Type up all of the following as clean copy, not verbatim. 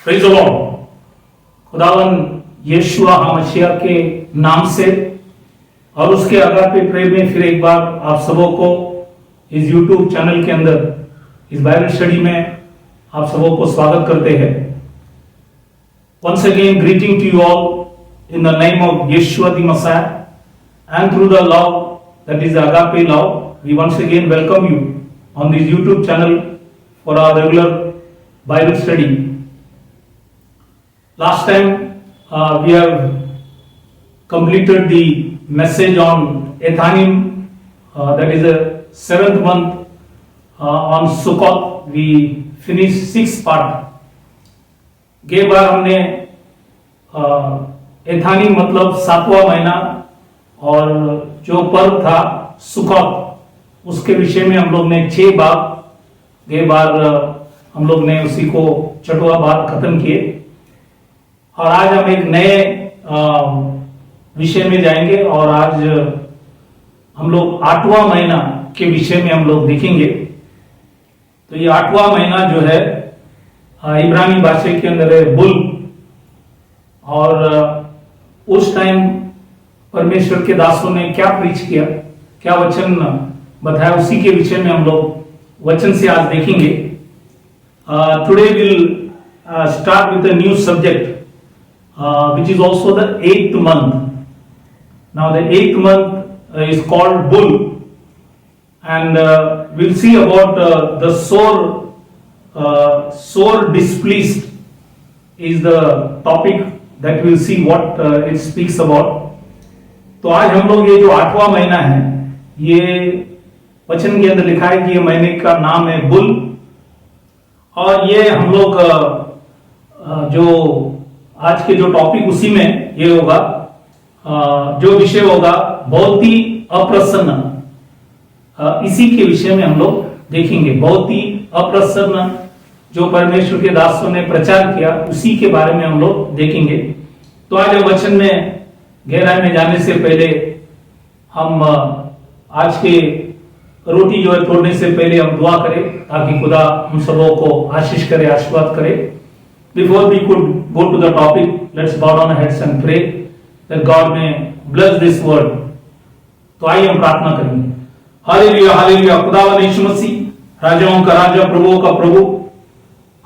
Praise the Lord. खुदावन यीशुआ हमशीह के नाम से और उसके अगापे प्रेम में फिर एक बार आप सबों को इस YouTube चैनल के अंदर इस बाइबल स्टडी में आप सबों को स्वागत करते हैं। Once again greeting to you all in the name of Yeshua the Messiah and through the love that is agape love, we once again welcome you on this YouTube channel for our regular Bible study. Last time we have completed the message on Ethanim, that is the 7th month on Sukkot. We finished 6th part. गे बार हमने एथानी मतलब 7वां महीना और जो पर्व था सुकौत उसके विषय में हम लोग ने 6 बार गे बार हम लोग ने उसी को 6वां बार खत्म किए और आज हम एक नए विषय में जाएंगे और आज हम लोग 8वां महीना के विषय में हम लोग देखेंगे। तो ये 8वां महीना जो है इब्रानी भाषा के अंदर है बुल और उस टाइम परमेश्वर के दासों ने क्या प्रीच किया, क्या वचन बताया, उसी के विषय में हम लोग वचन से आज देखेंगे। Today will start with a new subject which is also the 8th month. Now the 8th month is called bull and we'll see about the sore displeased is the topic that we'll see what it speaks about. तो आज हम लोग ये जो 8वां महीना है, ये वचन के अंदर लिखा है कि ये महीने का नाम है बुल और ये हम लोग जो आज के जो टॉपिक उसी में ये होगा, जो विषय होगा बहुत ही अप्रसन्न, इसी के विषय में हम लोग देखेंगे। बहुत ही अप्रसन्न जो परमेश्वर के दासों ने प्रचार किया उसी के बारे में हम लोग देखेंगे। तो आज वचन में गहराई में जाने से पहले हम आज के रोटी जो है तोड़ने से पहले हम दुआ करें ताकि खुदा हम सबों को आशीष करे, आशीर्वाद करे। Before we could go to the topic, let's bow down our heads and pray that God may bless this word. तो आइए हम प्रार्थना करेंगे। Hallelujah hallelujah. खुदावन यीशु मसीह राजाओं का राजा, प्रभुओं का प्रभु,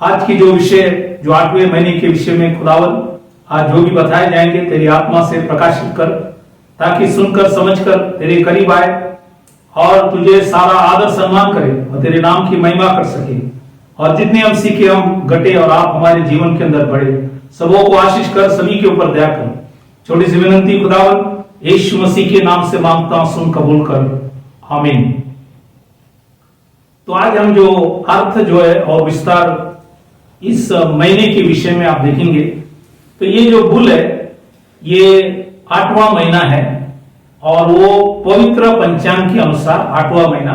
आज की जो विषय जो 8वें महीने के विषय में खुदावन आज जो भी बताए जाएंगे तेरी आत्मा से प्रकाशित कर ताकि सुनकर समझकर तेरे करीब आए और तुझे सारा आदर सम्मान करे और तेरे नाम की महिमा कर सके और जितने हम सीखे हम घटे और आप हमारे जीवन के अंदर बढ़े। सबों को आशीष कर, सभी के ऊपर दया कर। छोटी सी विनंती खुदावन यीशु मसीह के नाम से मांगता हूं, सुन कबूल कर, आमीन। तो आज हम जो अर्थ जो है और विस्तार इस महीने के विषय में आप देखेंगे। तो ये जो बुल है ये 8वां महीना है और वो पवित्र पंचांग के अनुसार 8वां महीना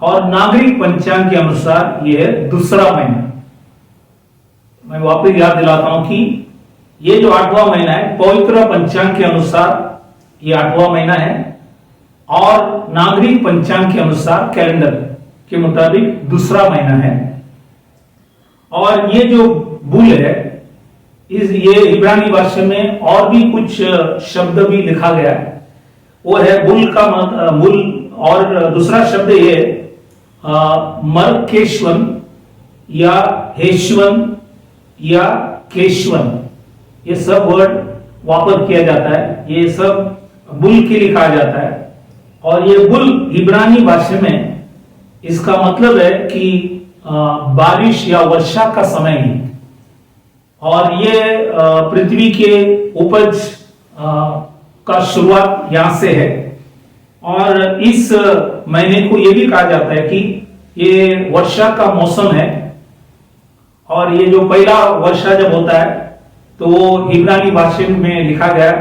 और नागरिक पंचांग के अनुसार ये है दूसरा महीना। मैं वापस याद दिलाता हूं कि ये जो 8वां महीना है पवित्र पंचांग के अनुसार ये 8वां महीना है और नागरिक पंचांग के अनुसार कैलेंडर के मुताबिक दूसरा महीना है। और ये जो बुल है ये इब्रानी भाषा में और भी कुछ शब्द भी लिखा गया है, वो है बुल का बुल और दूसरा शब्द ये मरकेश्वन या हेश्वन या केशवन, ये सब वर्ड वापर किया जाता है, ये सब बुल के लिए कहा जाता है। और ये बुल इब्रानी भाषा में इसका मतलब है कि बारिश या वर्षा का समय ही, और ये पृथ्वी के उपज का शुरुआत यहां से है। और इस महीने को ये भी कहा जाता है कि ये वर्षा का मौसम है और ये जो पहला वर्षा जब होता है तो वो इब्रानी भाषा में लिखा गया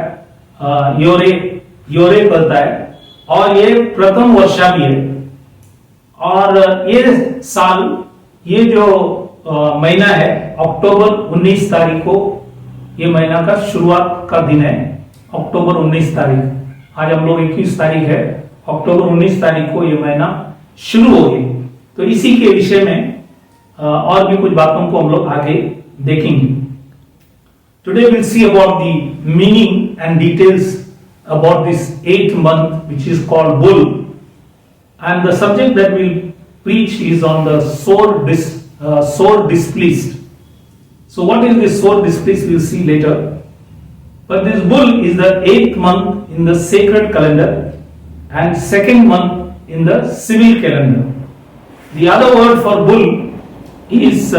योरे बोलता है और ये प्रथम वर्षा भी है। और ये साल ये जो महीना है अक्टूबर 19 तारीख को ये महीना का शुरुआत का दिन है, अक्टूबर 19 तारीख। आज हम लोग 21 तारीख है, अक्टूबर 19 तारीख को ये महीना शुरू हो गई। तो इसी के विषय में और भी कुछ बातों को हम लोग आगे देखेंगे. Today we'll see about the meaning and details about this 8th month, which is called Bull, and the subject that we'll preach is on the sore displeased. So what is this sore displeased? We'll see later. But this Bull is the 8th month in the sacred calendar and 2nd month in the civil calendar. The other word for Bull is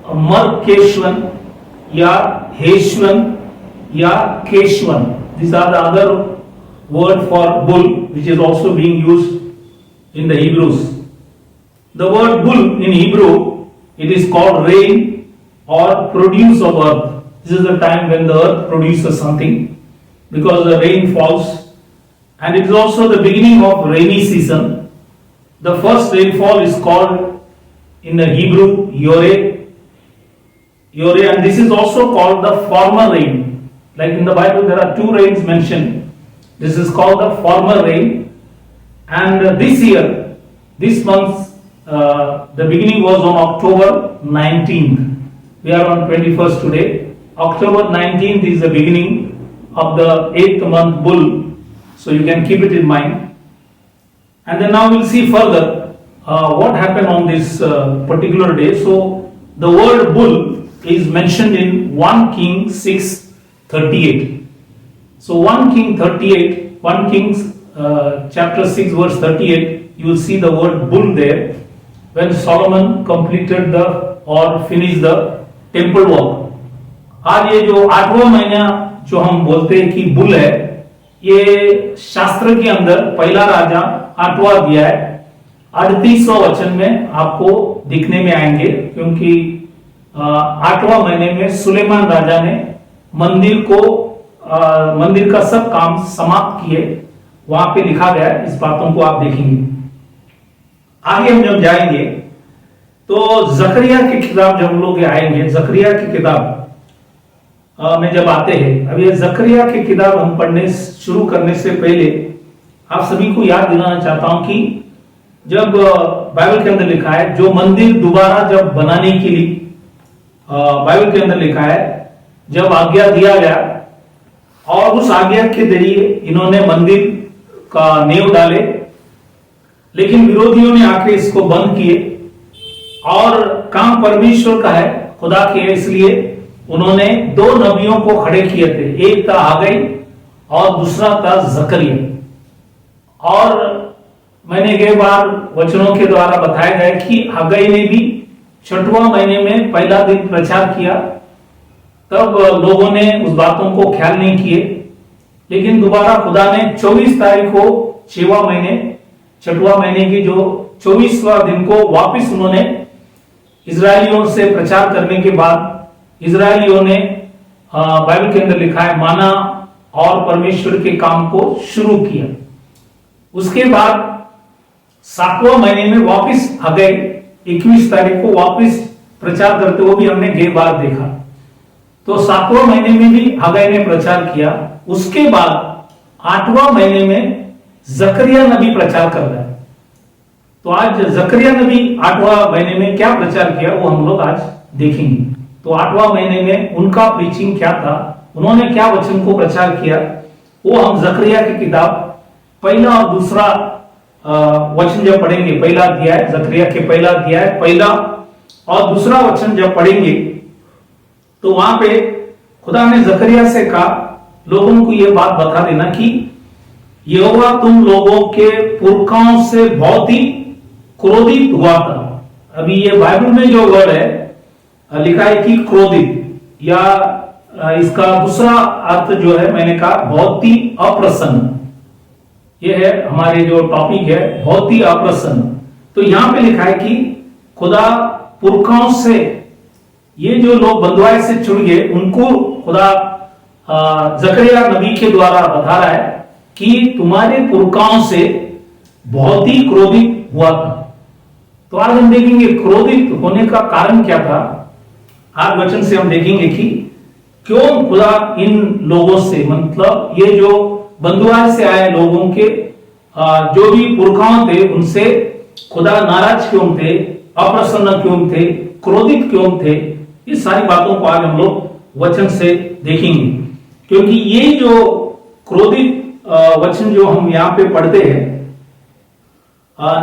Markeshwan, या हेश्वन या Keshavan. These are the other word for bull, which is also being used in the Hebrews. The word bull in Hebrew, it is called rain or produce of earth. This is the time when the earth produces something because the rain falls, and it is also the beginning of rainy season. The first rainfall is called in the Hebrew Yoreh, and this is also called the former rain. Like in the Bible, there are 2 rains mentioned. This is called the former rain. And this year, this month, the beginning was on October 19th. We are on 21st today. October 19th is the beginning of the 8th month Bull. So you can keep it in mind. And then now we'll see further what happened on this particular day. So the word bull is mentioned in 1 King 6:38. So 1 Kings chapter 6 verse 38, you will see the word bull there when Solomon completed or finished the temple work. आज ये जो 8वां महीना जो हम बोलते हैं कि bull है, ये शास्त्र के अंदर पहला राजा 8वां अध्याय 38वां वचन में आपको दिखने में आएंगे, क्योंकि 8वां महीने में सुलेमान राजा ने मंदिर का सब काम समाप्त किए. वहां पे लिखा गया है, इस बातों को आप देखेंगे. आगे हम जब जाएंगे तो जकरिया की किताब जब हम लोग आएंगे, जकरिया की किताब में जब आते हैं, अब ये जकरिया की किताब हम पढ़ने शुरू करने से पहले आप सभी को याद दिलाना चाहता हूं कि जब बाइबल के अंदर लिखा है, जो मंदिर दोबारा जब बनाने के लिए बाइबल के अंदर लिखा है, जब आज्ञा दिया गया और उस आज्ञा के जरिए इन्होंने मंदिर का नींव डाले, लेकिन विरोधियों ने आके इसको बंद किए और काम परमेश्वर का है, खुदा के है, इसलिए उन्होंने 2 नबियों को खड़े किए थे. एक था हगई और दूसरा था जकरिया. और मैंने कई बार वचनों के द्वारा बताया गया कि हगई ने भी 6वां महीने में पहला दिन प्रचार किया, तब लोगों ने उस बातों को ख्याल नहीं किए, लेकिन दोबारा खुदा ने 24 तारीख को 6वां महीने की जो 24वां दिन को वापस उन्होंने इजरायलियों से प्रचार करने के बाद इजरायलियों ने बाइबल के अंदर लिखा है माना और परमेश्वर के काम को शुरू किया. उसके बाद 7वां महीने में वापस हगई 21 तारीख को वापस प्रचार करते हुए भी हमने कई बार देखा. तो 7वां महीने में भी हगई ने प्रचार किया. उसके बाद 8वां महीने में जकरिया नबी प्रचार कर रहा है. तो आज जकरिया नबी 8वां महीने में क्या प्रचार किया वो हम लोग आज देखेंगे. तो 8वां महीने में उनका प्रीचिंग क्या था, उन्होंने क्या वचन को प्रचार किया, वो हम जकरिया की किताब पहला और दूसरा वचन जब पढ़ेंगे, पहला अध्याय जकरिया के पहला अध्याय पहला और दूसरा वचन जब पढ़ेंगे तो वहां पे खुदा ने जकरिया से कहा, लोगों को यह बात बता देना कि यहोवा तुम लोगों के पुरखाओं से बहुत ही क्रोधित हुआ था. अभी ये बाइबल में जो वर्ड है लिखा है कि क्रोधित, या इसका दूसरा अर्थ जो है मैंने कहा बहुत ही अप्रसन्न. ये है हमारे जो टॉपिक है, बहुत ही अप्रसन्न. तो यहां पे लिखा है कि खुदा पुरखाओं से, ये जो लोग बंधुआई से छुड़ गए उनको खुदा जकरिया नबी के द्वारा बता रहा है कि तुम्हारे पुरखाओं से बहुत ही क्रोधित हुआ था. तो आज हम देखेंगे क्रोधित होने का कारण क्या था. आज वचन से हम देखेंगे कि क्यों खुदा इन लोगों से, मतलब ये जो बंधुआई से आए लोगों के जो भी पुरखाओं थे उनसे खुदा नाराज क्यों थे, अप्रसन्न क्यों थे, क्रोधित क्यों थे, ये सारी बातों को आज हम लोग वचन से देखेंगे। क्योंकि ये जो क्रोधित वचन जो हम यहाँ पे पढ़ते हैं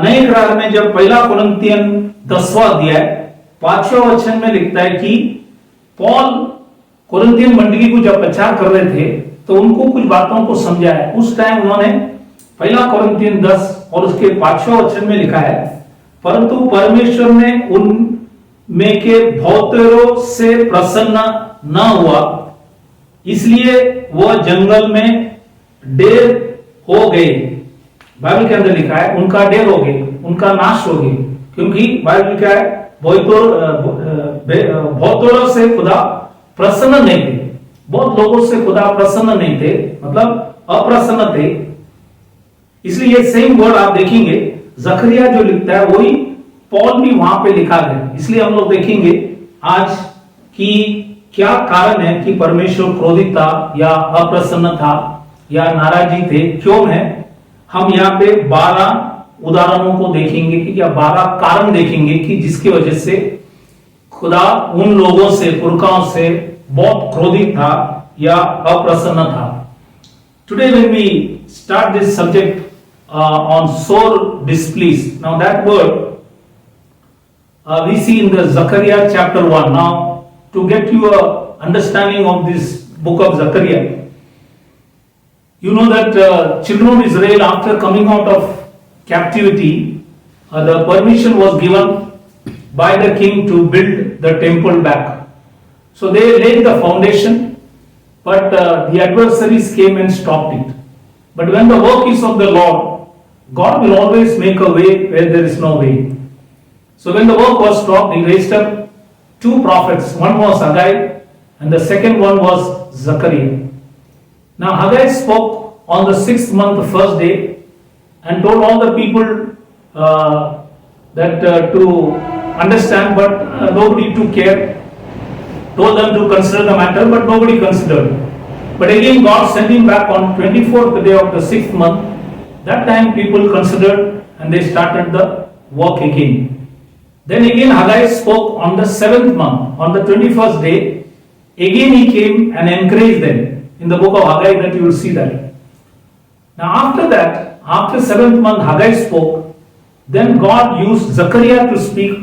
नए करार में, जब पहला कुरिन्थियन 10वां अध्याय 5वें वचन में लिखता है कि पौल कुरिन्थियन मंडली को जब प्रचार कर रहे थे तो उनको कुछ बातों को समझाया। उस टाइम उन्होंने पहला कुरिन्थियन 10 और उसके 5वें वचन में लिखा है, परंतु परमेश्वर ने उन में के बहुतेरों से प्रसन्न न हुआ, इसलिए वह जंगल में ढेर हो गए। बाइबल के अंदर लिखा है उनका ढेर हो गए, उनका नाश हो गए, क्योंकि बाइबल क्या है, बहुतों से खुदा प्रसन्न नहीं थे। बहुत लोगों से खुदा प्रसन्न नहीं थे, मतलब अप्रसन्न थे। इसलिए ये सेम वर्ड आप देखेंगे जकरिया जो लिखता है वही पौल भी वहां पे लिखा गया। इसलिए हम लोग देखेंगे आज कि क्या कारण है कि परमेश्वर क्रोधित था या अप्रसन्न था या नाराजी थे, क्यों है। हम यहाँ पे 12 उदाहरणों को देखेंगे कि या 12 कारण देखेंगे कि जिसकी वजह से खुदा उन लोगों से, पुरखाओं से बहुत क्रोधित था या अप्रसन्न था। Today when we start this subject on sore displeased, now that word we see in the Zechariah chapter 1. Now to get you a understanding of this book of Zechariah, you know that children of Israel, after coming out of captivity, the permission was given by the king to build the temple back. So they laid the foundation, but the adversaries came and stopped it. But when the work is of the Lord, God will always make a way where there is no way. So when the work was stopped, he raised up 2 prophets. One was Haggai and the second one was Zechariah. Now Haggai spoke on the 6th month, the first day, and told all the people that to understand, but nobody took care. Told them to consider the matter, but nobody considered. But again God sent him back on 24th day of the 6th month. That time people considered and they started the work again. Then again Haggai spoke on the 7th month, on the 21st day. Again he came and encouraged them. In the book of Haggai that you will see that. Now after that, after 7th month Haggai spoke, then God used Zechariah to speak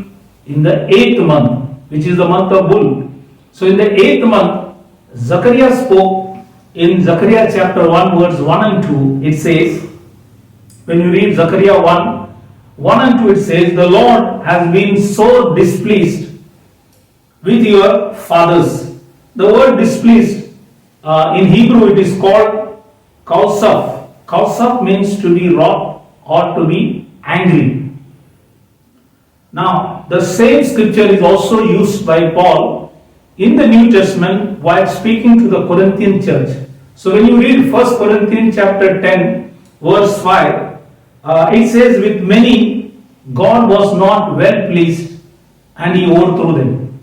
in the 8th month, which is the month of Bull. So in the 8th month, Zechariah spoke in Zechariah chapter 1 verse 1 and 2. It says, when you read Zechariah 1 and 2, it says, the Lord has been so displeased with your fathers. The word displeased, in Hebrew it is called kausaf. Kausaf means to be wroth or to be angry. Now, the same scripture is also used by Paul in the New Testament while speaking to the Corinthian church. So when you read 1 Corinthians chapter 10 verse 5, it says, with many God was not well pleased and he overthrew them.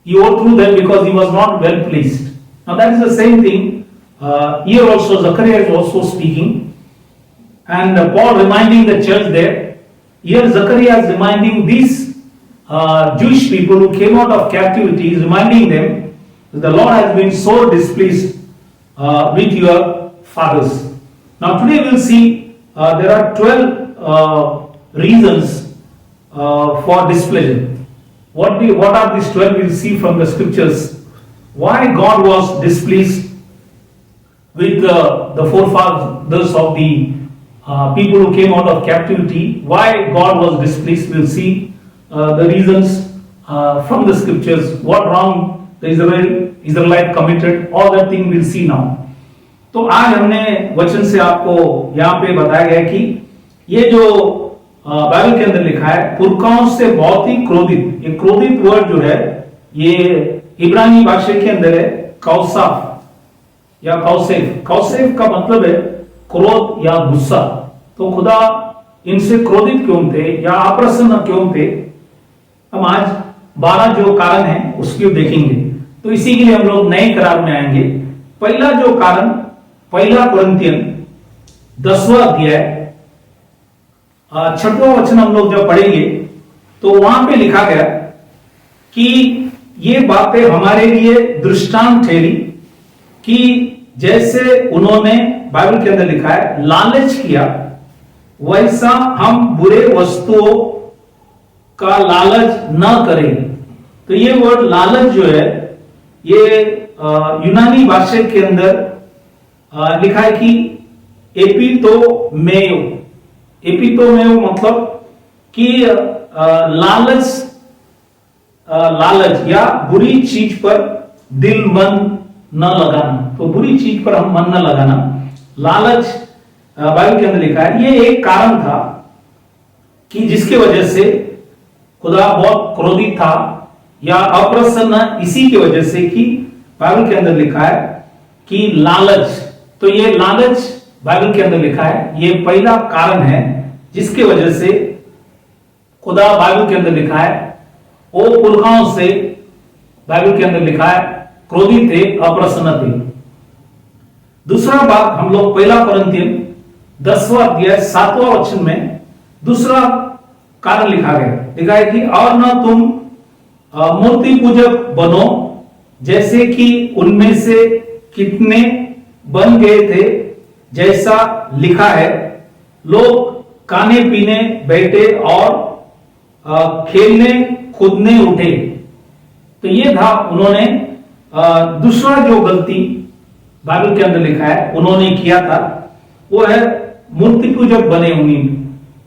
He overthrew them because he was not well pleased. Now that is the same thing. Here also Zechariah is also speaking, and Paul reminding the church there. Here Zechariah is reminding these Jewish people who came out of captivity, is reminding them that the Lord has been so displeased with your fathers. Now today we will see there are 12 reasons for displeasure. What are these 12? We will see from the scriptures why God was displeased with the forefathers of the people who came out of captivity. Why God was displeased, we will see the reasons from the scriptures. What wrong the Israelite committed, all that thing we will see now. तो आज हमने वचन से आपको यहाँ पे बताया गया कि ये जो बाइबल के अंदर लिखा है, पुरखाओं से बहुत ही क्रोधित। ये क्रोधित वर्ड जो है ये इब्रानी भाषा के अंदर है कौसाफ या कौसेफ। कौसेफ का मतलब है क्रोध या गुस्सा। तो खुदा इनसे क्रोधित क्यों थे या अप्रसन्न क्यों थे, हम आज 12 जो कारण है उसकी देखेंगे। तो इसी के लिए हम लोग नए करार में आएंगे। पहला जो कारण, पहला कुरिन्थियन 10वां अध्याय 6वां वचन हम लोग जब पढ़ेंगे तो वहां पे लिखा गया कि ये बातें हमारे लिए दृष्टांत ठहरी कि जैसे उन्होंने बाइबल के अंदर लिखा है लालच किया, वैसा हम बुरे वस्तुओं का लालच न करें। तो ये वर्ड लालच जो है ये यूनानी भाषा के अंदर लिखा है कि एपिटोमेयो। एपिटोमेयो मतलब कि लालच या बुरी चीज पर दिल मन न लगाना। तो बुरी चीज पर हम मन न लगाना, लालच बाइबल के अंदर लिखा है। ये एक कारण था कि जिसके वजह से खुदा बहुत क्रोधित था या अप्रसन्न, इसी की वजह से कि बाइबल के अंदर लिखा है कि लालच। तो ये लालच बाइबल के अंदर लिखा है, ये पहला कारण है जिसके वजह से खुदा बाइबल के अंदर लिखा है वो पुरखाओं से बाइबल के अंदर लिखा है क्रोधित थे, अप्रसन्न थे। दूसरा बात हम लोग पहला कोरिन्थियन 10वां अध्याय 7वां वचन में दूसरा कारण लिखा है कि और न तुम मूर्ति पूजक बनो जैसे कि उनमें से कितने बन गए थे, जैसा लिखा है लोग खाने पीने बैठे और खेलने कूदने उठे। तो ये था उन्होंने दूसरा जो गलती बाइबल के अंदर लिखा है उन्होंने किया था, वो है मूर्ति पूजक बने। उन्हीं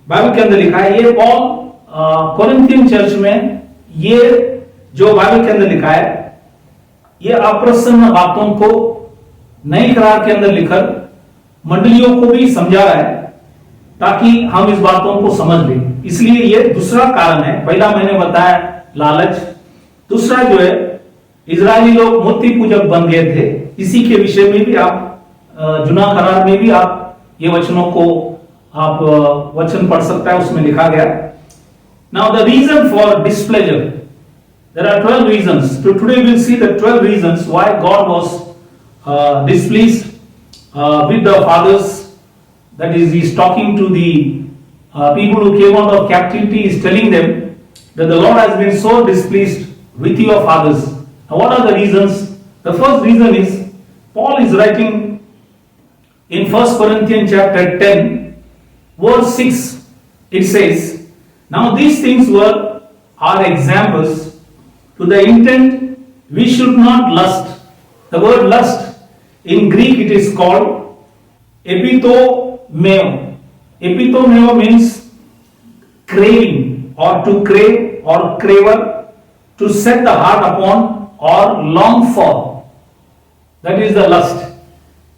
बाइबल के अंदर लिखा है, ये पॉल कोरिन्थियन चर्च में ये जो बाइबल के अंदर लिखा है ये अप्रसन्न बातों को नए करार के अंदर लिखकर मंडलियों को भी समझा रहा है ताकि हम इस बातों को समझ लें। इसलिए ये दूसरा कारण है। पहला मैंने बताया लालच, दूसरा जो है इजरायली लोग मूर्ति पूजक बन गए थे। इसी के विषय में भी आप जुना करार में भी आप ये वचनों को आप वचन पढ़ सकता है, उसमें लिखा गया। Now the reason for displeasure, there are 12 reasons. So today we'll see the 12 reasons why God was displeased with the fathers. That is, he's talking to the people who came out of captivity. He's telling them that the Lord has been so displeased with your fathers. Now what are the reasons? The first reason is Paul is writing in 1 Corinthians chapter 10 verse 6. It says, now these things are examples to the intent we should not lust. The word lust in Greek it is called epitomeo. Epitomeo means craving or to crave or craver, to set the heart upon or long for. That is the lust.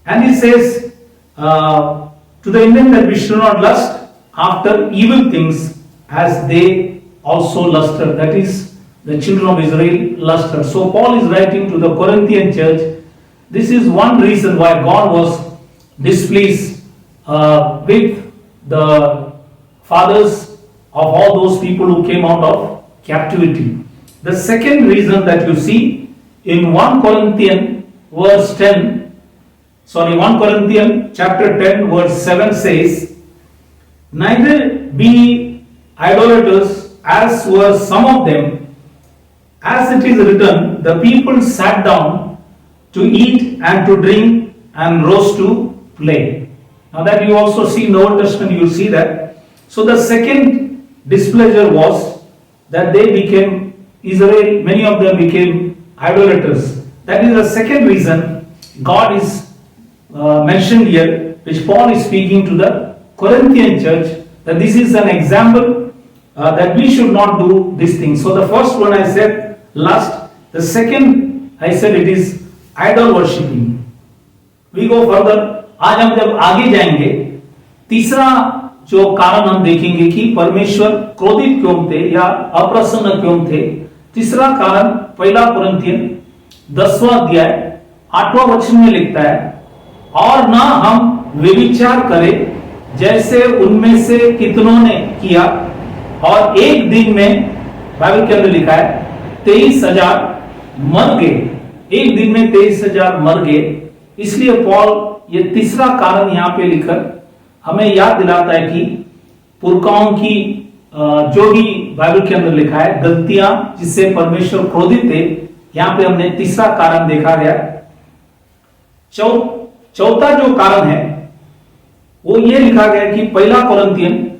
And he says to the intent that we should not lust after evil things as they also lusted. That is, the children of Israel lusted. So Paul is writing to the Corinthian church. This is one reason why God was displeased with the fathers of all those people who came out of captivity. The second reason that you see in 1 Corinthians chapter 10 verse 7 says, neither be idolaters as were some of them, as it is written, the people sat down to eat and to drink and rose to play. Now that you also see in the Old Testament, you see that. So the second displeasure was that they became Israel, many of them became idolaters. That is the second reason God is mentioned here, which Paul is speaking to the Corinthian church, that this is an example that we should not do this thing. So the first one I said lust, the second I said it is idol worshipping. We go further. आज हम जब आगे जाएंगे, तीसरा जो कारण हम देखेंगे कि परमेश्वर क्रोधित क्यों थे या अप्रसन्न क्यों थे। तीसरा कारण पहला कोरिन्थियन 10वां अध्याय 8वां वचन में लिखता है, और ना हम व्यभिचार करें जैसे उनमें से कितनों ने किया, और एक दिन में बाइबल के अंदर लिखा है 23,000 मर गए। एक दिन में 23,000 मर गए। इसलिए पॉल ये तीसरा कारण यहां पे लिखकर हमें याद दिलाता है कि पुरखाओं की जो भी बाइबल के अंदर लिखा है, गलतियां जिससे परमेश्वर क्रोधित थे। यहां पे हमने तीसरा कारण देखा गया। चौथा जो कारण है वो ये लिखा गया कि पहला कोरिन्थियन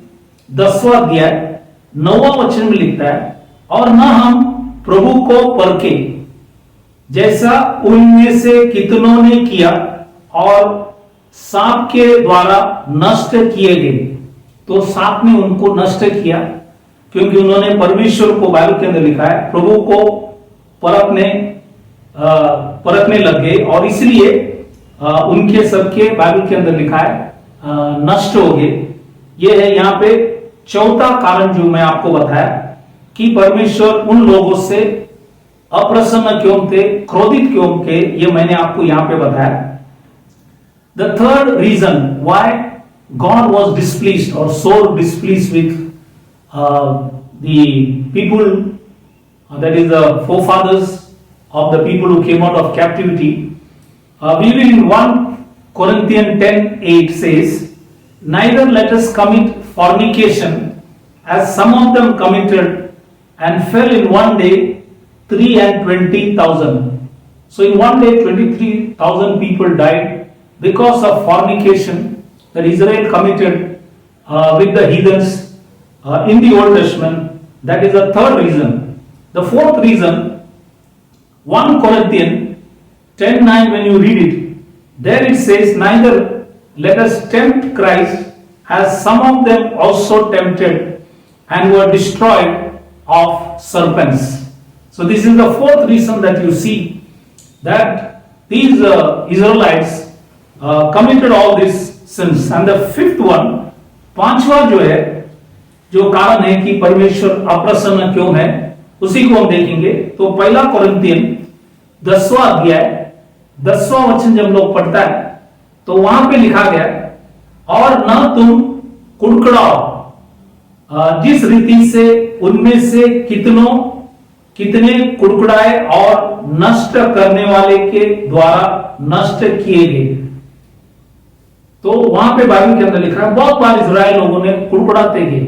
10वां अध्याय 9वां वचन में लिखता है, और न हम प्रभु को परखे जैसा उनमें से कितनों ने किया और सांप के द्वारा नष्ट किए गए। तो सांप ने उनको नष्ट किया क्योंकि उन्होंने परमेश्वर को, बाइबल के अंदर लिखा है, प्रभु को परखने लग गए और इसलिए उनके सबके, बाइबल के अंदर लिखा है, नष्ट हो गए। यह है यहाँ पे चौथा कारण जो मैं आपको बताया कि परमेश्वर उन लोगों से अप्रसन्न क्यों थे, क्रोधित क्यों थे, ये मैंने आपको यहां पे बताया। The third reason why God was displeased और so displeased with the people, that is the forefathers of the people who came out of captivity. We read in 1 Corinthians 10:8 says, neither let us commit fornication as some of them committed and fell in one day 320,000. So in one day 23,000 people died because of fornication that Israel committed with the heathens in the Old Testament. That is the third reason. The fourth reason, 1 Corinthians 10:9, when you read it, there it says, neither let us tempt Christ as some of them also tempted and were destroyed of serpents. So this is the fourth reason that you see that these Israelites committed all these sins. And the fifth one, पांचवा जो है, जो कारण है कि परमेश्वर अप्रसन्न क्यों है, उसी को हम देखेंगे। तो पहला कोरिन्थियन 10वां अध्याय 10वां वचन जब लोग पढ़ता है तो वहां पे लिखा गया, और न तुम कुड़कुड़ाओ जिस रीति से उनमें से कितने कुड़कुड़ाए और नष्ट करने वाले के द्वारा नष्ट किए गए। तो वहां पे बाइबल के अंदर लिखा है, बहुत बार इजराइल लोगों ने कुड़कुड़ाते गए।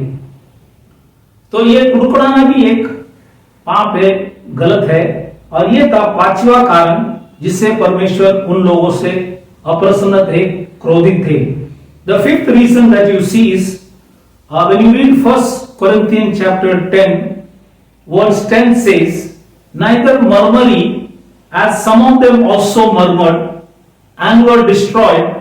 तो ये कुड़कुड़ाना भी एक पाप है, गलत है, और ये था पांचवा कारण जिससे परमेश्वर उन लोगों से अप्रसन्न थे, क्रोधित थे। The fifth reason that you see is when you read 1 Corinthians chapter 10 verse 10 says, neither murmur ye as some of them also murmured and were destroyed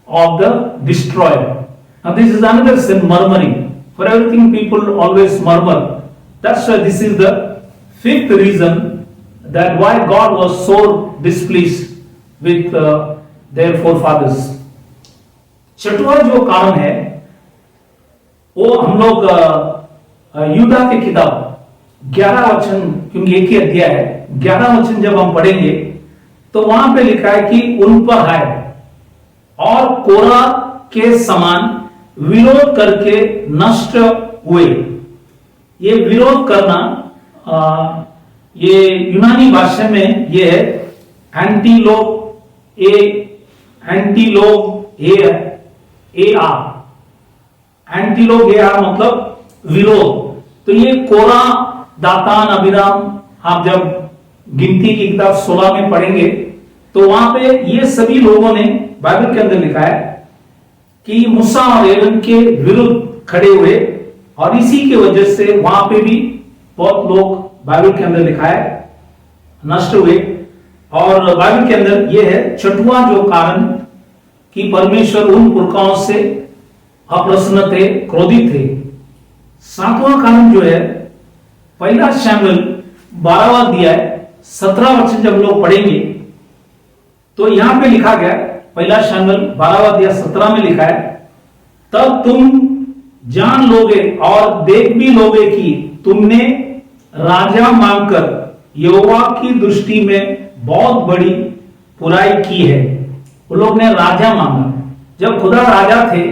of the destroyer. Now this is another sin, murmuring. For everything people always murmur. That's why this is the fifth reason that why God was so displeased with their forefathers. छठवां जो कारण है वो हम लोग यूदा की किताब 11 वचन, क्योंकि एक ही अध्याय है, 11 वचन जब हम पढ़ेंगे तो वहां पे लिखा है कि उन पर हाय और कोरा के समान विरोध करके नष्ट हुए। ये विरोध करना ये यूनानी भाषा में ये है एंटीलोग मतलब विरोध। तो ये कोरा, दातान, अभिराम, आप जब गिनती की किताब 16 में पढ़ेंगे तो वहां पे ये सभी लोगों ने, बाइबल के अंदर लिखा है कि मूसा और एरन के विरुद्ध खड़े हुए, और इसी की वजह से वहां पे भी बहुत लोग, बाइबल के अंदर लिखा है, नष्ट हुए। और बाइबल के अंदर यह है छठवां जो कारण कि परमेश्वर उन पुरखाओं से अप्रसन्न थे, क्रोधित थे। सातवां कारण जो है, पहला शमूएल 12वां अध्याय 17 वचन जब लोग पढ़ेंगे तो यहां पे लिखा गया, पहला शमूएल 12वां अध्याय 17 में लिखा है, तब तुम जान लोगे और देख भी लोगे कि तुमने राजा मांगकर यहोवा की दृष्टि में बहुत बड़ी बुराई की है। वो लोग ने राजा मांगा। जब खुदा राजा थे,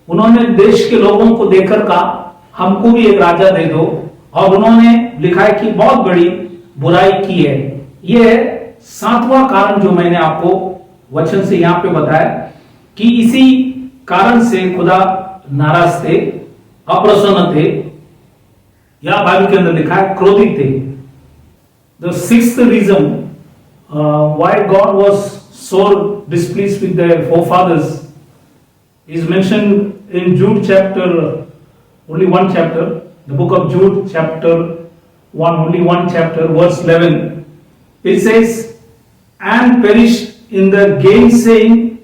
उन्होंने देश के लोगों को देखकर कहा हमको भी एक राजा दे दो, और उन्होंने लिखा है कि बहुत बड़ी बुराई की है। यह है सातवां कारण जो मैंने आपको वचन से यहां पे बताया कि इसी कारण से खुदा नाराज थे, अप्रसन्न थे। या बाइबल के अंदर लिखा है क्रोधित थे। The sixth reason why God was so displeased with their forefathers is mentioned in Jude chapter, only one chapter, the book of Jude chapter 1, only one chapter, verse 11. It says, and perished in the gainsaying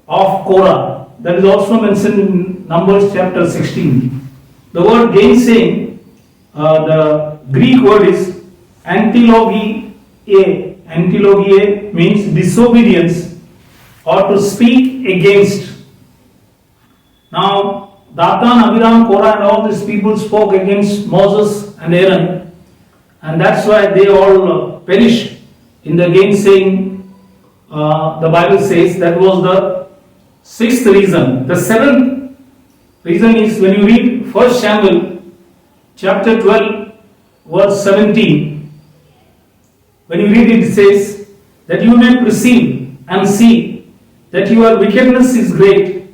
of Korah. That is also mentioned in Numbers chapter 16. The word gainsaying, the Greek word is antilogia. Antilogia means disobedience or to speak against. Now, Dathan, Abiram, Korah and all these people spoke against Moses and Aaron, and that's why they all perished in the gainsaying. The Bible says that was the sixth reason. The seventh reason is when you read 1 Samuel chapter 12 verse 17. When you read it, it says that you may perceive and see that your wickedness is great,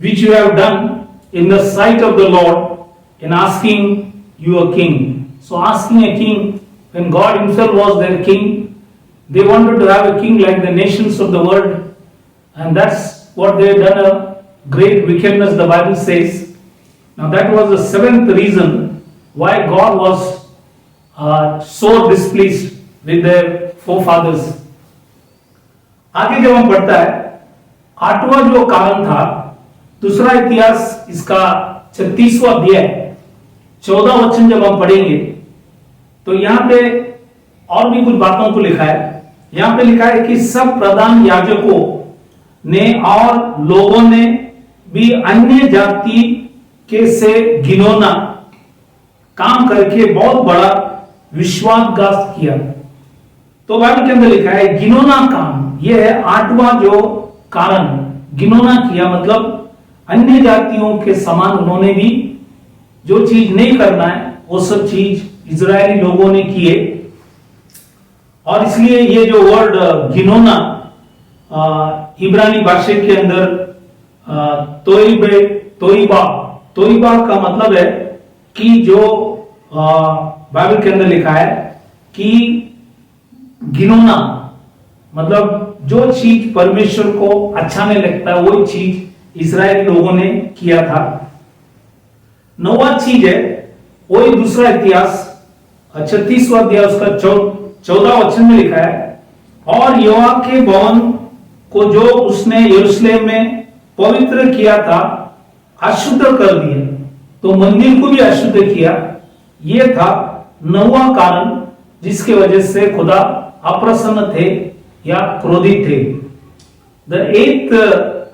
which you have done in the sight of the Lord in asking you a king. So asking a king, when God himself was their king, they wanted to have a king like the nations of the world, and that's what they had done, a great wickedness, the Bible says. Now that was the seventh reason why God was so displeased with their forefathers. आगे जब हम पढ़ता है, आठवां जो कारण था, दूसरा इतिहास इसका 36वां अध्याय 14 वचन जब हम पढ़ेंगे तो यहां पे और भी कुछ बातों को लिखा है। यहां पे लिखा है कि सब प्रधान याजकों ने और लोगों ने भी अन्य जाति के से घिनौना काम करके बहुत बड़ा विश्वासघात किया। तो बाइबल के अंदर लिखा है घिनौना काम, यह है आठवां जो कारण। घिनौना किया मतलब अन्य जातियों के समान उन्होंने भी जो चीज नहीं करना है वो सब चीज इजरायली लोगों ने किए। और इसलिए ये जो वर्ड घिनौना इब्रानी भाषा के अंदर तोइबा का मतलब है कि जो बाइबल के अंदर लिखा है कि घिनौना मतलब जो चीज परमेश्वर को अच्छा नहीं लगता है वही चीज इजरायली लोगों ने किया था। नौवां चीज है वही दूसरा इतिहास 36वां अध्याय उसका 14 वचन में लिखा है, और यहोवा के भवन को जो उसने यरूशलेम में पवित्र किया था अशुद्ध कर दिया, तो मंदिर को भी अशुद्ध किया। यह था नौवां कारण जिसके वजह से खुदा अप्रसन्न थे या क्रोधित थे। The eighth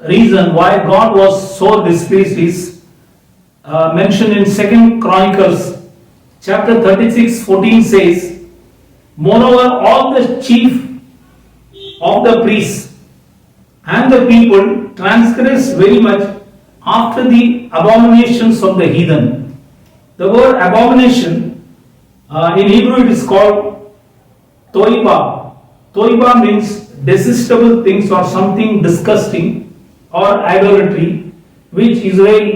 reason why God was so displeased is mentioned in 2 Chronicles chapter 36:14 says, moreover all the chief of the priests and the people transgressed very much after the abominations of the heathen. The word abomination in Hebrew it is called toiba. Toiba means detestable things or something disgusting or idolatry, which Israel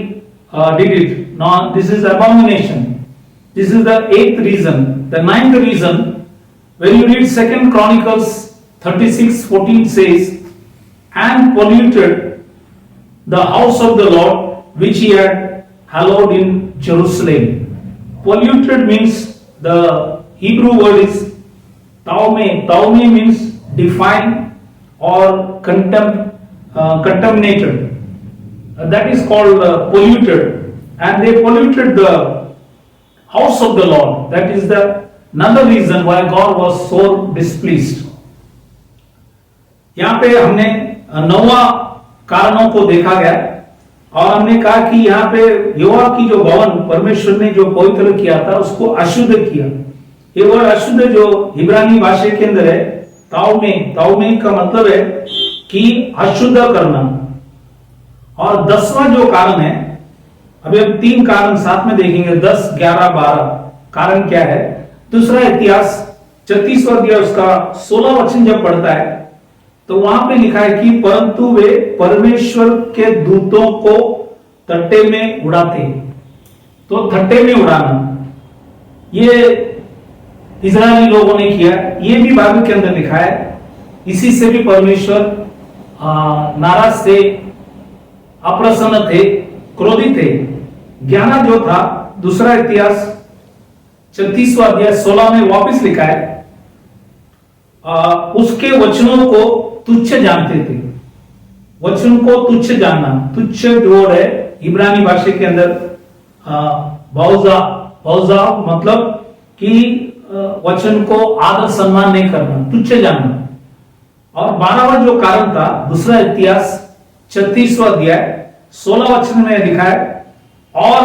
did it. Now this is abomination. This is the eighth reason. The ninth reason, when you read 2 Chronicles 36:14 says, and polluted the house of the Lord which he had hallowed in Jerusalem. Polluted means the Hebrew word is taume. Taume means defiled or contaminated. That is called polluted, and they polluted the house of the Lord. That is the another reason why God was so displeased. यहाँ पे हमने 9वां कारणों को देखा गया और हमने कहा कि यहाँ पे यहोवा की जो भवन परमेश्वर ने जो पवित्र किया था उसको अशुद्ध किया। ये वर्ड अशुद्ध जो इब्रानी भाषा के अंदर है ताउमे का मतलब है कि अशुद्ध करना। और 10वां जो कारण है, अभी हम 3 कारण साथ में देखेंगे, 10, 11, 12 कारण क्या है। दूसरा इतिहास 36वां अध्याय उसका 16 वचन जब पढ़ता है तो वहां पे लिखा है कि परंतु वे परमेश्वर के दूतों को थट्टे में उड़ाते। तो थट्टे में उड़ाना, ये इजरायली लोगों ने किया, ये भी बाइबल के अंदर लिखा है। इसी से भी परमेश्वर नाराज थे, अप्रसन्न थे, क्रोधित थे। ज्ञाना जो था, दूसरा इतिहास 36वां अध्याय 16 में वापस लिखा है, उसके वचनों को तुच्छ जानते थे। वचन को तुच्छ जानना, तुच्छ जोड़ है इब्रानी भाषा के अंदर बहुजा मतलब कि वचन को आदर सम्मान नहीं करना, तुच्छ जानना। और 12वां जो कारण था, दूसरा इतिहास 36वां अध्याय 16 वचन में लिखा है, और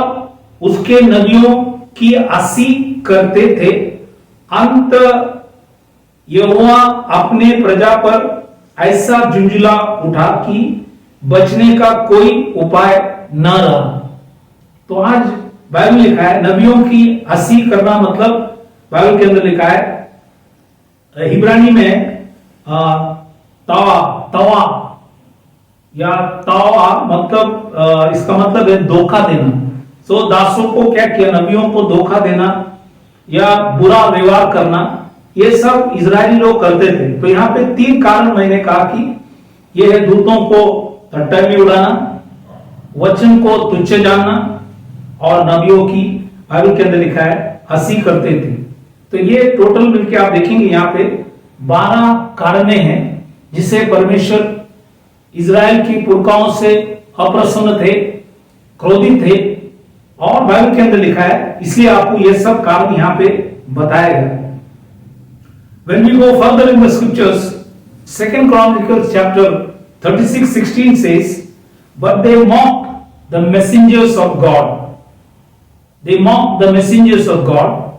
उसके नबियों की आसी करते थे, अंत यहोवा अपने प्रजा पर ऐसा झुंझुला उठा कि बचने का कोई उपाय न रहा। तो आज बाइबल लिखा है नबियों की हंसी करना, मतलब बाइबल के अंदर लिखा है इब्रानी में तवा या तावा, मतलब इसका मतलब है धोखा देना। सो दासों को क्या किया, नबियों को धोखा देना या बुरा व्यवहार करना, ये सब इजरायली लोग करते थे। तो यहाँ पे 3 कारण मैंने कहा कि ये है दूतों को ठट्टा में उड़ाना, वचन को तुच्छ जानना, और नबियों की बाइबल के अंदर लिखा है हंसी करते थे। तो ये टोटल मिलके आप देखेंगे यहाँ पे 12 कारणे हैं जिसे परमेश्वर इजराइल की पुरखाओं से अप्रसन्न थे, क्रोधित थे, और बाइबल के अंदर लिखा है, इसलिए आपको ये सब कारण यहाँ पे बताया गया। When we go further in the scriptures, 2 Chronicles chapter 36:16 says, but they mocked the messengers of God. They mocked the messengers of God.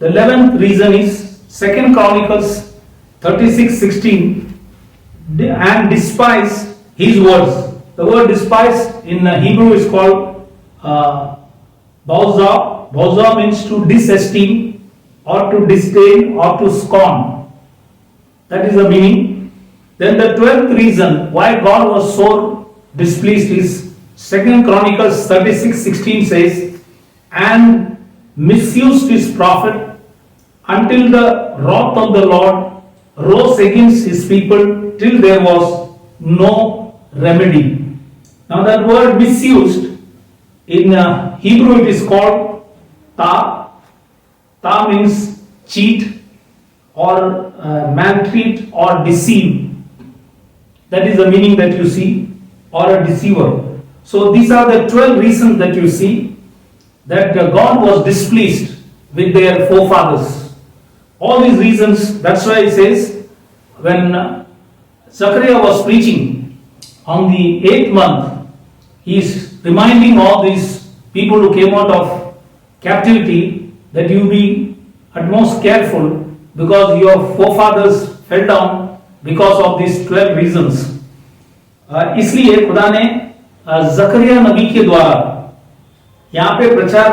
The 11th reason is 2 Chronicles 36:16, and despise his words. The word despise in Hebrew is called bauza. Bauza means to disesteem, or to disdain, or to scorn. That is the meaning. Then the 12th reason why God was so displeased is 2 Chronicles 36:16 says, and misused his prophet until the wrath of the Lord rose against his people till there was no remedy. Now that word misused in Hebrew it is called ta. Ta means cheat or maltreat or deceive. That is the meaning that you see, or a deceiver. So these are the 12 reasons that you see that God was displeased with their forefathers. All these reasons, that's why it says when Zechariah was preaching on the 8th month, he is reminding all these people who came out of captivity that you be utmost careful because your forefathers fell down because of these 12 reasons. इसलिए खुदा ने जकरिया नबी के द्वारा यहाँ पे प्रचार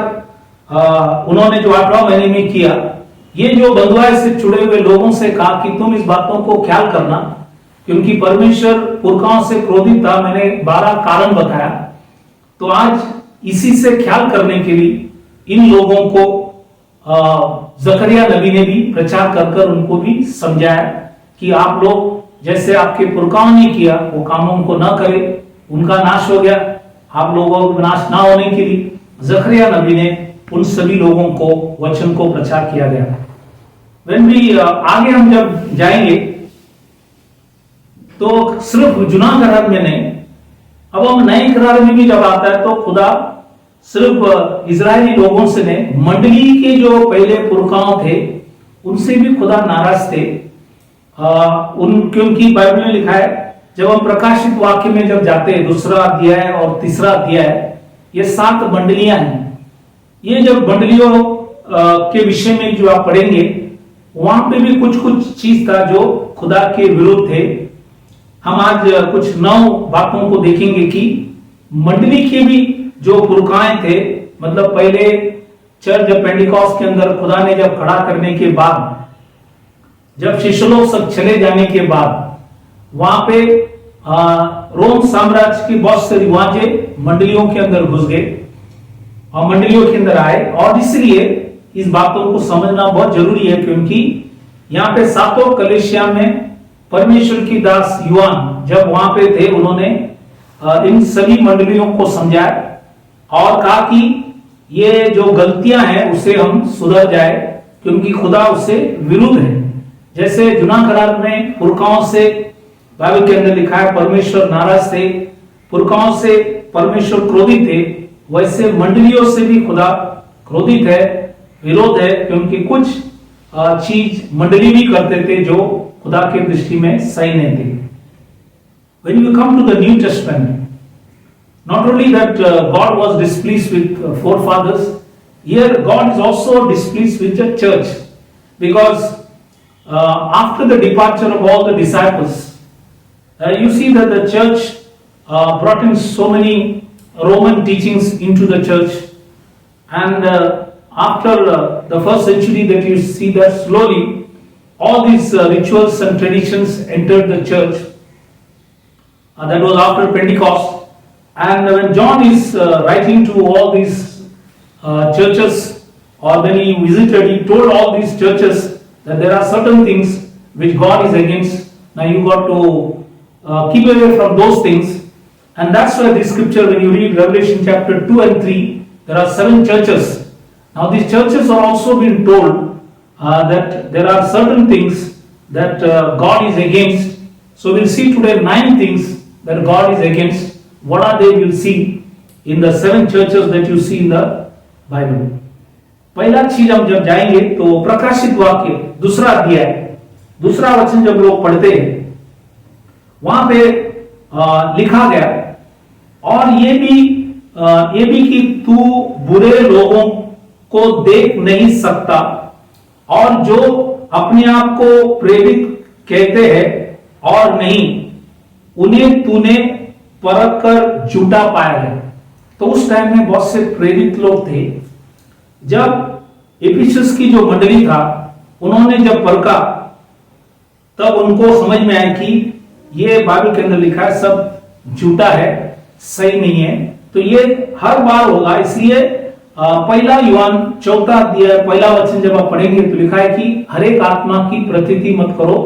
उन्होंने जो 8वां महीने में किया, ये जो बंधुआई से जुड़े हुए लोगों से कहा कि तुम इस बातों को ख्याल करना, क्योंकि परमेश्वर पुरखाओं से क्रोधित था। मैंने 12 कारण बताया। तो आज इसी से ख्याल करने के लिए इन लोगों को जकरिया नबी ने भी प्रचार कर उनको भी समझाया कि आप लोग जैसे आपके पुरखाओं ने किया वो कामों को न करें, उनका नाश हो गया। आप लोगों को नाश ना होने के लिए जकरिया नबी ने उन सभी लोगों को वचन को प्रचार किया गया। When we आगे हम जब जाएंगे तो सिर्फ जुना करार में नहीं, अब हम नए करार में भी जब आता है तो खुदा सिर्फ इजरायली लोगों से नहीं, मंडली के जो पहले पुरखाओं थे उनसे भी खुदा नाराज थे। क्योंकि बाइबल में लिखा है, जब हम प्रकाशित वाक्य में जब जाते हैं 2रा अध्याय और 3रा अध्याय, ये 7 मंडलियां हैं। ये जब मंडलियों के विषय में जो आप पढ़ेंगे वहां पे भी कुछ कुछ चीज था जो खुदा के विरुद्ध थे। हम आज कुछ 9 बातों को देखेंगे कि मंडली के भी जो पुरखाएं थे, मतलब पहले चर्च पेंटिकॉस्ट के अंदर खुदा ने जब खड़ा करने के बाद, जब शिष्य लोग सब चले जाने के बाद, वहां पे रोम साम्राज्य की बहुत से रिवाजें मंडलियों के अंदर घुस गए और मंडलियों के अंदर आए, और इसलिए इस बातों को समझना बहुत जरूरी है, क्योंकि यहाँ पे सातों कलीसिया में परमेश्वर की दास युवान जब वहां पे थे, उन्होंने इन सभी मंडलियों को समझाया और कहा कि ये जो गलतियां हैं उसे हम सुधर जाए, क्योंकि खुदा उससे विरुद्ध है। जैसे जुना करार में पुरखाओं से बाइबल के अंदर लिखा है परमेश्वर नाराज थे, पुरखाओं से परमेश्वर क्रोधित थे, वैसे मंडलियों से भी खुदा क्रोधित है, विरोध है, क्योंकि कुछ चीज मंडली भी करते थे जो खुदा की दृष्टि में सही नहीं थे। When you come to the New Testament, not only that God was displeased with forefathers, here God is also displeased with the church, because after the departure of all the disciples, you see that the church brought in so many Roman teachings into the church, and after the first century, that you see that slowly all these rituals and traditions entered the church. That was after Pentecost, and when John is writing to all these churches, or when he visited, he told all these churches that there are certain things which God is against. Now you got to keep away from those things, and that's why this scripture, when you read Revelation chapter 2 and 3, there are 7 churches. Now these churches are also being told that there are certain things that God is against. So we'll see today 9 things that God is against. What are they? We'll see in the 7 churches that you see in the Bible. पहला चीज हम जब जाएंगे तो प्रकाशित वाक्य दूसरा अध्याय दूसरा वचन जब लोग पढ़ते हैं, वहां पे लिखा गया, और ये भी कि तू बुरे लोगों को देख नहीं सकता, और जो अपने आप को प्रेरित कहते हैं और नहीं, उन्हें तूने परख कर झूठा पाया है। तो उस टाइम में बहुत से प्रेरित लोग थे। जब इफिसस की जो मंडली था, उन्होंने जब परखा, तब उनको समझ में आया कि ये बाइबल के अंदर लिखा है सब झूठा है, सही नहीं है। तो ये हर बार होगा, इसलिए पहला यूहन्न 4 अध्याय पहला वचन जब आप पढ़ेंगे तो लिखा है कि हर एक आत्मा की प्रतीति मत करो,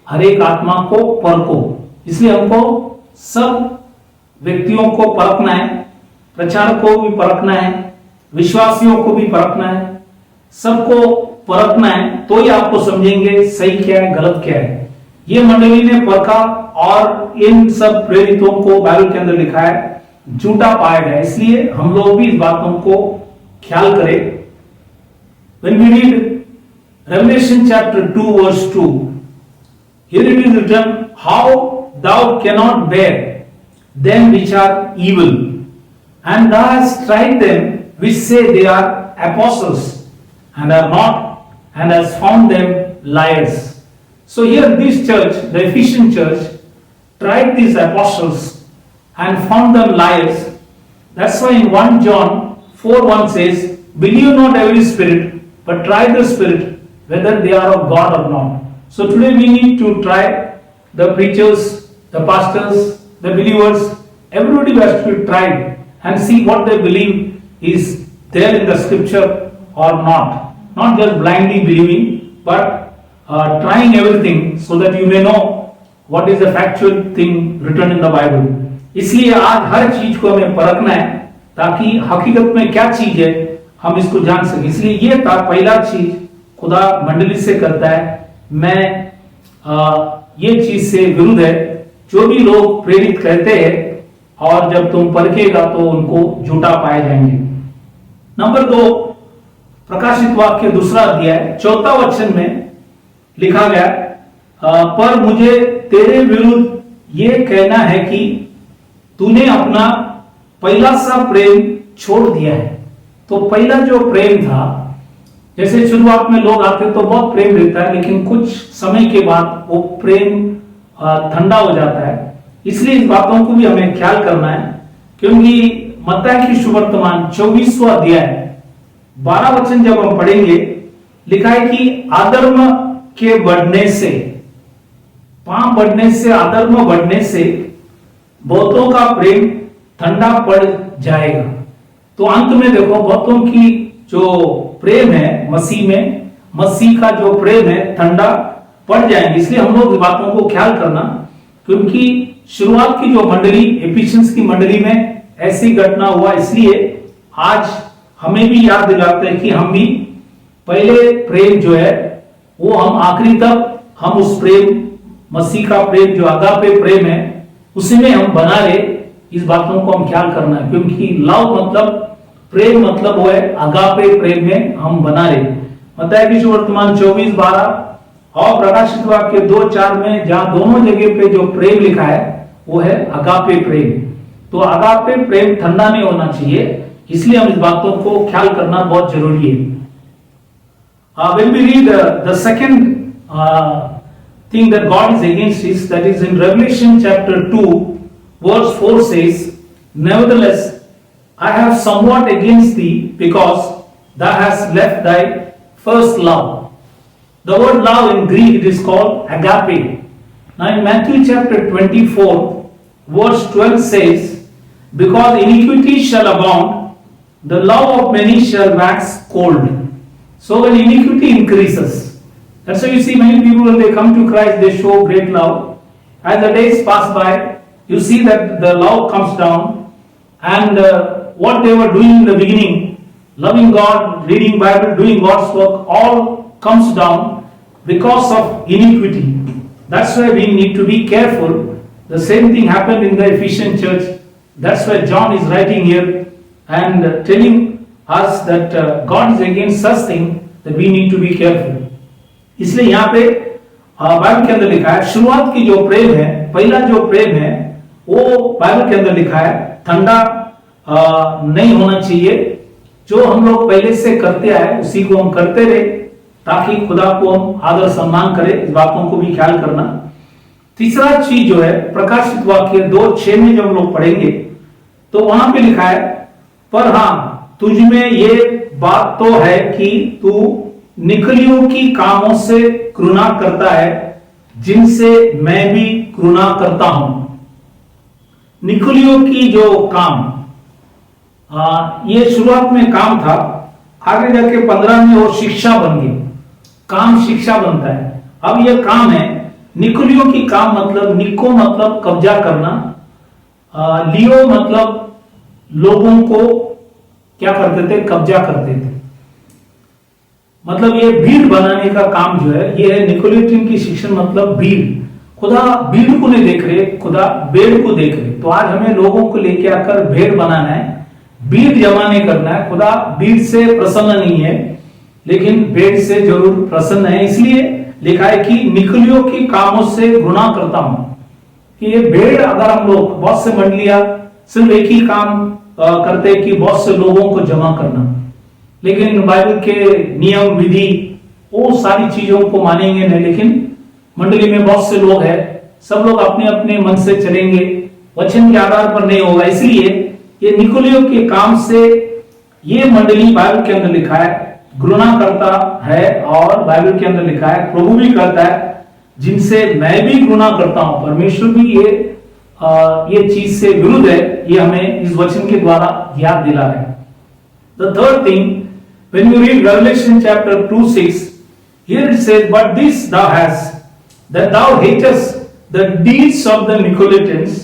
हर एक आत्मा को परखो। इसलिए हमको सब व्यक्तियों को परखना है, प्रचारकों को भी परखना है, विश्वासियों को भी परखना है, सबको परखना है, तो ही आपको समझेंगे सही क्या है, गलत क्या है। ये मंडली ने परखा और इन सब प्रेरितों को बाइबल के अंदर लिखा है झूठा पाया गया। इसलिए हम लोग भी इस बातों को ख्याल करें। When we read Revelation chapter 2 verse 2, here it is written, how thou cannot bear them which are evil, and thou hast tried them which say they are apostles and are not, and hast found them liars. So here this church, the Ephesian church, tried these apostles and found them liars. That's why in 1 John 4:1 says, believe not every spirit, but try the spirit whether they are of God or not. So today we need to try the preachers, the pastors, the believers, everybody has to be tried and see what they believe is there in the scripture or not. Not just blindly believing, but trying everything so that you may know what is the factual thing written in the Bible. इसलिए आज हर चीज को हमें परखना है, ताकि हकीकत में क्या चीज है हम इसको जान सके। इसलिए ये था पहला चीज खुदा मंडली से करता है, मैं ये चीज से विरुद्ध है जो भी लोग प्रेरित कहते हैं, और जब तुम परखेगा तो उनको झूठा पाए जाएंगे। नंबर 2, प्रकाशित वाक्य दूसरा अध्याय 4 वचन में लिखा गया, पर मुझे तेरे विरुद्ध ये कहना है कि तूने अपना पहला सा प्रेम छोड़ दिया है। तो पहला जो प्रेम था, जैसे शुरुआत में लोग आते तो बहुत प्रेम रहता है, लेकिन कुछ समय के बाद वो प्रेम ठंडा हो जाता है। इसलिए इस बातों को भी हमें ख्याल करना है, क्योंकि मत्ती की सुवर्तमान 24वां अध्याय 12 वचन जब हम पढ़ेंगे, लिखा है कि अधर्म के बढ़ने से, पाप बढ़ने से, अधर्म बढ़ने से बहुतों का प्रेम ठंडा पड़ जाएगा। तो अंत में देखो, बहुतों की जो प्रेम है मसीह में, मसीह का जो प्रेम है ठंडा पड़ जाएंगे। इसलिए हम लोग बातों को ख्याल करना, क्योंकि शुरुआत की जो मंडली, एफिशिएंस की मंडली में ऐसी घटना हुआ, इसलिए आज हमें भी याद दिलाते हैं कि हम भी पहले प्रेम जो है वो हम आखिरी तक हम उस प्रेम, मसीह का प्रेम जो अगापे प्रेम है, उसी में हम बना रहे। इस बातों को हम ख्याल करना है, क्योंकि लव मतलब प्रेम मतलब वो है अगापे प्रेम में हम बना रहे। मत्ती की सुवर्तमान 24:12 और प्रकाशित वाक्य 2:4 में जहां दोनों जगह पे जो प्रेम लिखा है वो है अगापे प्रेम। तो अगापे प्रेम ठंडा नहीं होना चाहिए, इसलिए हम इस बातों को ख्याल करना बहुत जरूरी है। When we read the second thing that God is against is, that is in Revelation chapter 2 verse 4 says, nevertheless I have somewhat against thee, because thou hast left thy first love. The word love in Greek it is called agape. Now in Matthew chapter 24 verse 12 says, because iniquity shall abound, the love of many shall wax cold. So when iniquity increases, that's why you see many people when they come to Christ, they show great love. As the days pass by, you see that the love comes down, and what they were doing in the beginning, loving God, reading Bible, doing God's work, all comes down because of iniquity. That's why we need to be careful. The same thing happened in the Ephesian church. That's why John is writing here and telling us that God is against such thing, that we need to be careful. इसलिए यहाँ पे Bible के अंदर लिखा है, शुरुआत की जो प्रेम है, पहला जो प्रेम है, वो बाइबल के अंदर लिखा है ठंडा नहीं होना चाहिए। जो हम लोग पहले से करते आए उसी को हम करते रहे, ताकि खुदा को हम आदर सम्मान करें। इस बातों को भी ख्याल करना। तीसरा चीज जो है, प्रकाशित वाक्य 2:6 में जब हम लोग पढ़ेंगे तो वहां पे लिखा है, पर हां तुझ में ये बात तो है कि तू निकलियों की कामों से घृणा करता है, जिनसे मैं भी घृणा करता हूं। निकलियों की जो काम, ये शुरुआत में काम था, आगे जाके 15 में वो शिक्षा बन गई। काम शिक्षा बनता है। अब ये काम है निकलियों की काम, मतलब निको मतलब कब्जा करना, लियो मतलब लोगों को क्या करते थे, कब्जा करते थे। मतलब ये भीड़ बनाने का काम जो है, ये है निकोलेटिन की शिक्षा, मतलब भीड़। खुदा भीड़ को नहीं देख रहे, खुदा भेड़ को देख रहे। तो आज हमें लोगों को लेके आकर भेड़ बनाना है, भीड़ जमा नहीं करना है। खुदा भीड़ से प्रसन्न नहीं है, लेकिन भेड़ से जरूर प्रसन्न है। इसलिए लिखा है कि निकलियों की कामों से घृणा करता हूं। कि ये भेड़, अगर हम लोग बहुत से मंडलियां सिर्फ एक ही काम करते हैं कि बहुत से लोगों को जमा करना, लेकिन बाइबल के नियम विधि वो सारी चीजों को मानेंगे नहीं। लेकिन मंडली में बहुत से लोग हैं, सब लोग अपने अपने मन से चलेंगे, वचन के आधार पर नहीं होगा। इसलिए ये निकोलियों के काम से ये मंडली बाइबल के अंदर लिखा है घृणा करता है, और बाइबल के अंदर लिखा है प्रभु भी करता है, जिनसे मैं भी घृणा करता हूं। परमेश्वर भी ये चीज से विरुद्ध है, ये हमें इस वचन के द्वारा याद दिला रहे हैं। The third thing, when you read Revelation chapter 2:6, here it says, but this thou hast, that thou hatest the deeds of the Nicolaitans,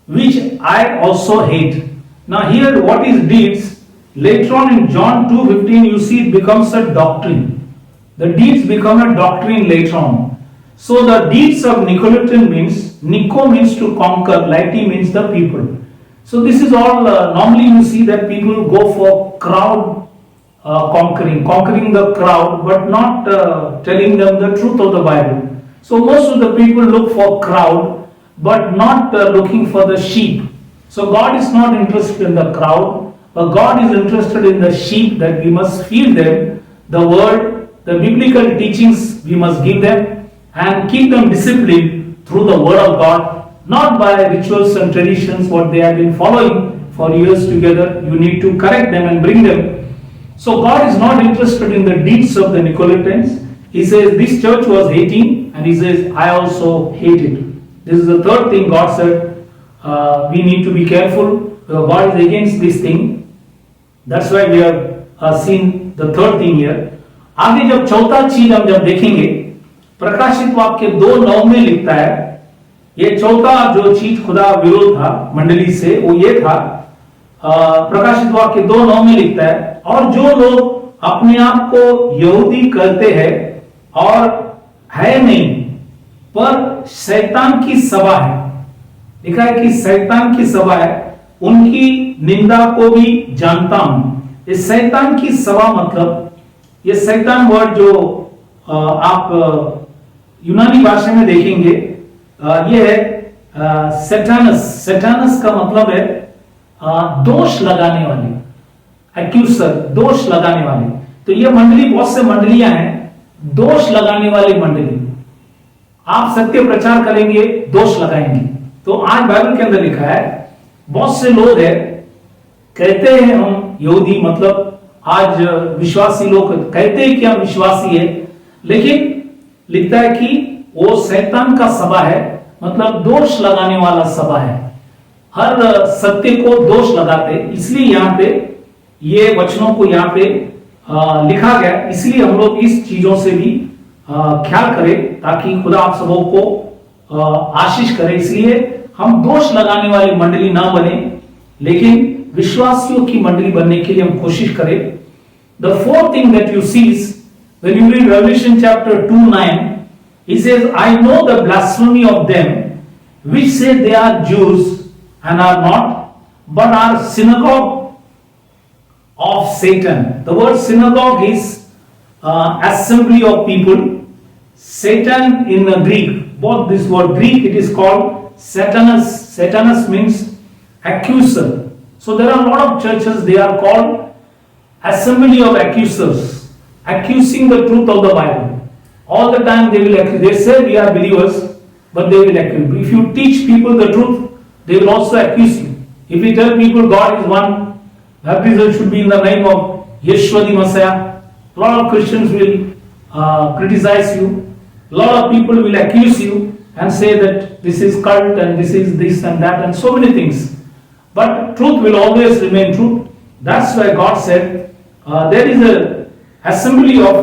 which I also hate. Now here what is deeds? Later on in John 2:15 you see it becomes a doctrine. The deeds become a doctrine later on. So the deeds of Nicolaitan means, Nico means to conquer, Laity means the people. So this is all, normally you see that people go for crowd conquering the crowd, but not telling them the truth of the Bible. So most of the people look for crowd, but not looking for the sheep. So God is not interested in the crowd, but God is interested in the sheep, that we must feed them the word, the biblical teachings we must give them, and keep them disciplined through the word of God, not by rituals and traditions what they have been following for years together. You need to correct them and bring them. So God is not interested in the deeds of the Nicolaitans. He says this church was hating, and he says I also hate it. This is the third thing God said, we need to be careful. God is against this thing. That's why we have seen the third thing here. आगे जब चौथा चीज हम जब देखेंगे, प्रकाशित वाक्य 2:9 में लिखता है, ये चौथा जो चीज खुदा विरोध था मंडली से, वो ये था, प्रकाशित वाक्य 2:9 में लिखता है, और जो लोग अपने आप को यहूदी कहते हैं और है नहीं, पर शैतान की सभा है। लिखा है कि शैतान की सभा है, उनकी निंदा को भी जानता हूं। ये शैतान की सभा मतलब, ये शैतान वर्ड जो आप यूनानी भाषा में देखेंगे, ये है सैटानस। सैटानस का मतलब है दोष लगाने वाले, एक्यूसर, दोष लगाने वाले। तो ये मंडली, बहुत से मंडलियां हैं दोष लगाने वाली मंडली। आप सत्य प्रचार करेंगे, दोष लगाएंगे। तो आज बाइबल के अंदर लिखा है, बहुत से लोग हैं कहते हैं हम यहूदी, मतलब आज विश्वासी लोग कहते हैं कि हम विश्वासी है, लेकिन लिखता है कि वो शैतान का सभा है, मतलब दोष लगाने वाला सभा है। हर सत्य को दोष लगाते, इसलिए यहां पे ये वचनों को यहां पे लिखा गया। इसलिए हम लोग इस चीजों से भी ख्याल करें ताकि खुदा आप सबों को आशीष करे। इसलिए हम दोष लगाने वाली मंडली ना बने, लेकिन विश्वासियों की मंडली बनने के लिए हम कोशिश करें। The fourth thing that you sees when you read Revelation chapter 2:9, he says, I know the blasphemy of them which say they are Jews and are not, but are synagogue of Satan. The word synagogue is assembly of people. Satan in Greek, both this word Greek, it is called Satanus. Satanus means accuser. So there are a lot of churches, they are called assembly of accusers, accusing the truth of the Bible. All the time they will accuse. They say we are believers, but they will accuse. If you teach people the truth, they will also accuse you. If you tell people God is one, baptism should be in the name of Yeshua the Messiah, a lot of Christians will criticize you. A lot of people will accuse you and say that this is cult and this is this and that and so many things. But truth will always remain truth. That's why God said there is a assembly of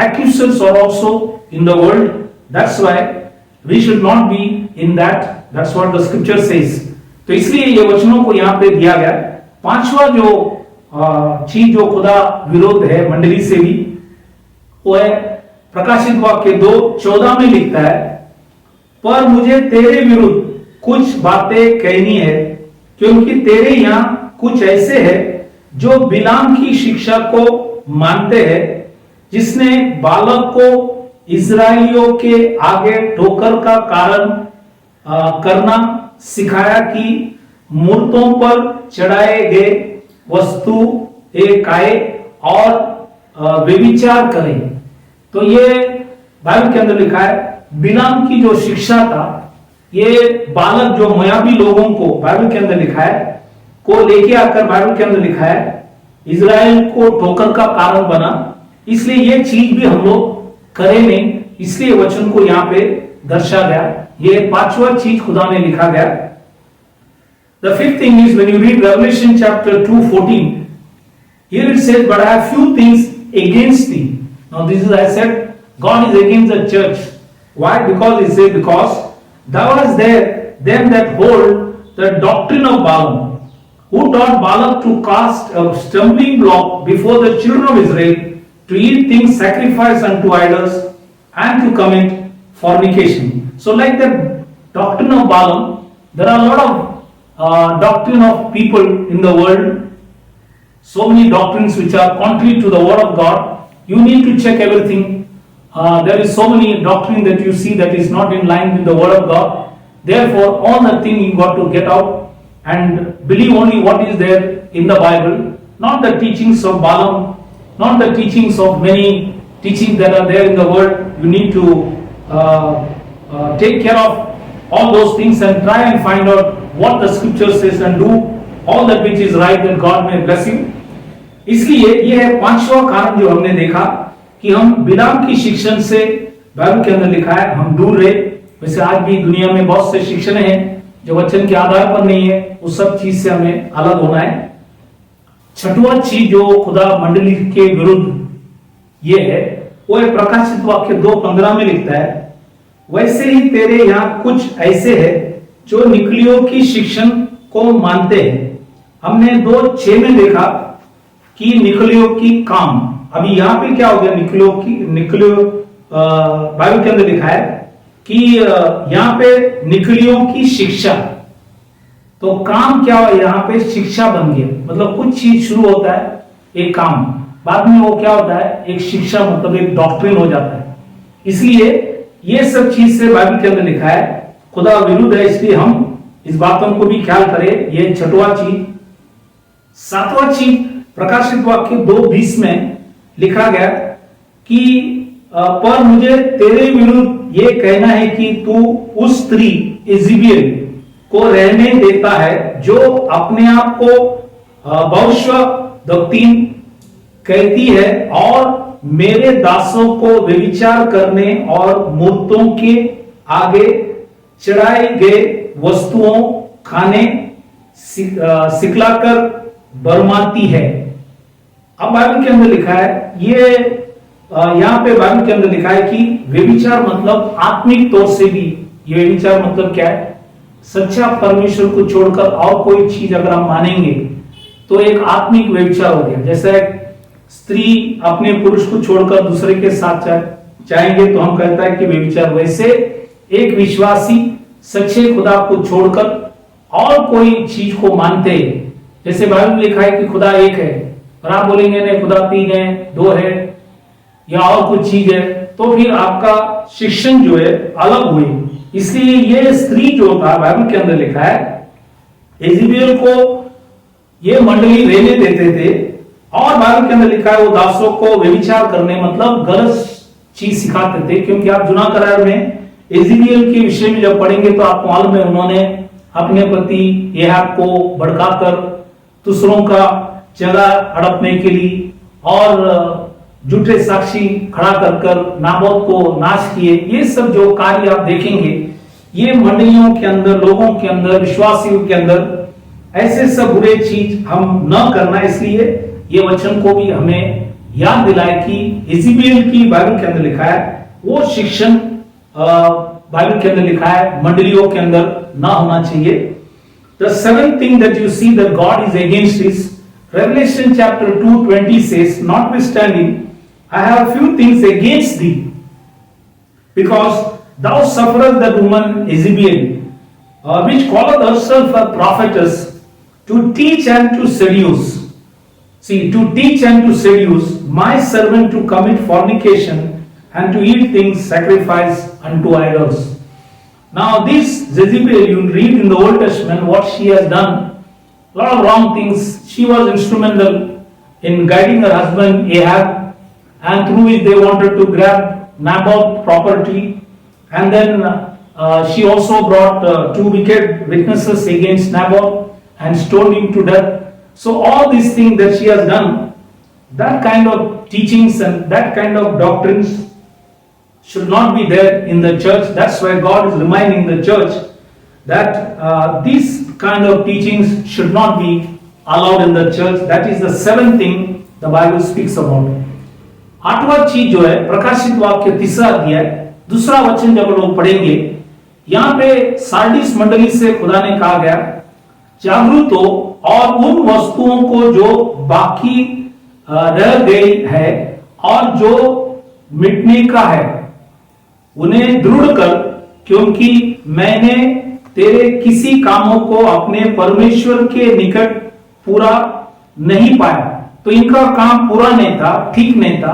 accusers are also in the world. That's why we should not be in that. That's what the scripture says. तो इसलिए ये वचनों को यहाँ पे दिया गया। पांचवा जो चीज जो खुदा विरोध है मंडली से भी, वो है प्रकाशित वाक्य 2:14 में लिखता है, पर मुझे तेरे विरुद्ध कुछ बातें कहनी है, क्योंकि तेरे यहां कुछ ऐसे हैं जो बिलाम की शिक्षा को मानते हैं, जिसने बालक को इजराइलियों के आगे ठोकर का कारण करना सिखाया कि मूर्तों पर चढ़ाए गए वस्तु खाए और व्यभिचार करें। तो ये बाइबल के अंदर लिखा है, बिलाम की जो शिक्षा था, ये बालक जो मोयाबी लोगों को बाइबल के अंदर लिखा है को लेके आकर बाइबल के अंदर लिखा है इजराइल को ठोकर का कारण बना। इसलिए ये चीज भी हम लोग करें नहीं, इसलिए वचन को यहाँ पे दर्शा गया। ये पांचवा चीज खुदा ने लिखा गया। The fifth thing is when you read Revelation chapter 2:14, here it says, but I have few things against thee. Now this is, I said, God is against the church. Why? Because he said, because thou hast there them that hold the doctrine of Balaam, who taught Balak to cast a stumbling block before the children of Israel, to eat things sacrificed unto idols, and to commit fornication. So like the doctrine of Balaam, there are a lot of doctrine of people in the world, so many doctrines which are contrary to the word of God. You need to check everything. There is so many doctrine that you see that is not in line with the word of God. Therefore, all the thing you got to get out and believe only what is there in the Bible, not the teachings of Balaam, not the teachings of many teachings that are there in the world. You need to take care of all those things and try and find out what the scripture says and do all that which is right, that God may bless you. इसलिए ये है पांचवा कारण जो हमने देखा कि हम बिलाम की शिक्षण से, बाइबल के अंदर लिखा है, हम दूर रहे। वैसे आज भी दुनिया में बहुत से शिक्षण हैं जो वचन के आधार पर नहीं है, उस सब चीज से हमें अलग होना है। छठवां चीज जो खुदा मंडली के विरुद्ध ये है, वो एक प्रकाशित वाक्य 2:15 में लिखता है, वैसे ही तेरे यहाँ कुछ ऐसे है जो निकलियों की शिक्षण को मानते हैं। हमने 2:6 में देखा कि निकलियों की काम, अभी यहाँ पे क्या हो गया, निकलियों बाइबल के अंदर लिखा है कि यहाँ पे निकलियों की शिक्षा, तो काम क्या हो, यहाँ पे शिक्षा बन गया। मतलब कुछ चीज शुरू होता है एक काम, बाद में वो क्या होता है, एक शिक्षा, मतलब एक डॉक्ट्रिन हो जाता है। इसलिए ये सब चीज से बाइबल के अंदर लिखा है खुदा विरुद्ध है, इसलिए हम इस बातों को भी ख्याल करें। ये छठवां चीज। सातवां चीज प्रकाशित वाक्य 2:20 में लिखा गया कि पर मुझे तेरे विरुद्ध ये कहना है कि तू उस स्त्री इजेबेल को रहने देता है जो अपने आप को भविष्यद्वक्ता कहती है और मेरे दासों को व्यभिचार करने और मूर्तों के आगे चढ़ाए गए वस्तुओं खाने सिखलाकर बरमाती है। अब बाइबल के अंदर लिखा है, ये यहाँ पे बाइबल के अंदर लिखा है कि व्यभिचार मतलब आत्मिक तौर से भी, ये व्यभिचार मतलब क्या है, सच्चा परमेश्वर को छोड़कर और कोई चीज अगर हम मानेंगे तो एक आत्मिक व्यभिचार हो गया। जैसे स्त्री अपने पुरुष को छोड़कर दूसरे के साथ जाएंगे तो हम कहता है कि व्यभिचार, वैसे एक विश्वासी सच्चे खुदा को छोड़कर और कोई चीज को मानते हैं। जैसे बाइबल में लिखा है कि खुदा एक है और आप बोलेंगे नहीं खुदा 3 है, 2 है या और कुछ चीज है, तो फिर आपका शिक्षण जो है अलग हुई। इसलिए ये स्त्री जो था बाइबल के अंदर लिखा है, इजेबेल को ये मंडली रहने देते थे और बाइबल के अंदर लिखा है वो दासों को व्यभिचार करने मतलब गलत चीज सिखाते थे। क्योंकि आप जुना करार में इजेबेल के विषय में जब पढ़ेंगे तो आपको मालूम है उन्होंने अपने पति एहाब को भड़काकर दूसरों का जगह हड़पने के लिए और झूठे साक्षी खड़ा कर नाबोत को नाश किए। ये सब जो कार्य आप देखेंगे ये मंडलियों के अंदर, लोगों के अंदर, विश्वासियों के अंदर ऐसे सब बुरे चीज हम न करना। इसलिए ये वचन को भी हमें याद दिलाए कि इजेबेल की बाइबल के अंदर लिखा है वो शिक्षण बाइबल के अंदर लिखा है मंडलियों के अंदर ना होना चाहिए। The seventh thing that you see that God is against is Revelation chapter 2:20 says, notwithstanding, I have a few things against thee, because thou sufferest that woman Jezebel, which calleth herself a prophetess, to teach and to seduce. See, to teach and to seduce my servant to commit fornication and to eat things sacrificed unto idols. Now this Jezebel, you read in the Old Testament what she has done, a lot of wrong things. She was instrumental in guiding her husband Ahab, and through which they wanted to grab Naboth's property, and then she also brought 2 wicked witnesses against Naboth and stoned him to death. So all these things that she has done, that kind of teachings and that kind of doctrines should not be there in the church. That's why God is reminding the church that these kind of teachings should not be allowed in the church. That is the 7th thing the Bible speaks about. 8वां चीज जो है प्रकाशित वाक्य 3रा अध्याय 2रा वचन जब लोग पढ़ेंगे, यहाँ पे सार्डिस मंडली से खुदा ने कहा गया, जागरूक हो और उन वस्तुओं को जो बाकी रह गई है और जो मिटने का है उन्हें दृढ़ कर, क्योंकि मैंने तेरे किसी कामों को अपने परमेश्वर के निकट पूरा नहीं पाया। तो इनका काम पूरा नहीं था, ठीक नहीं था,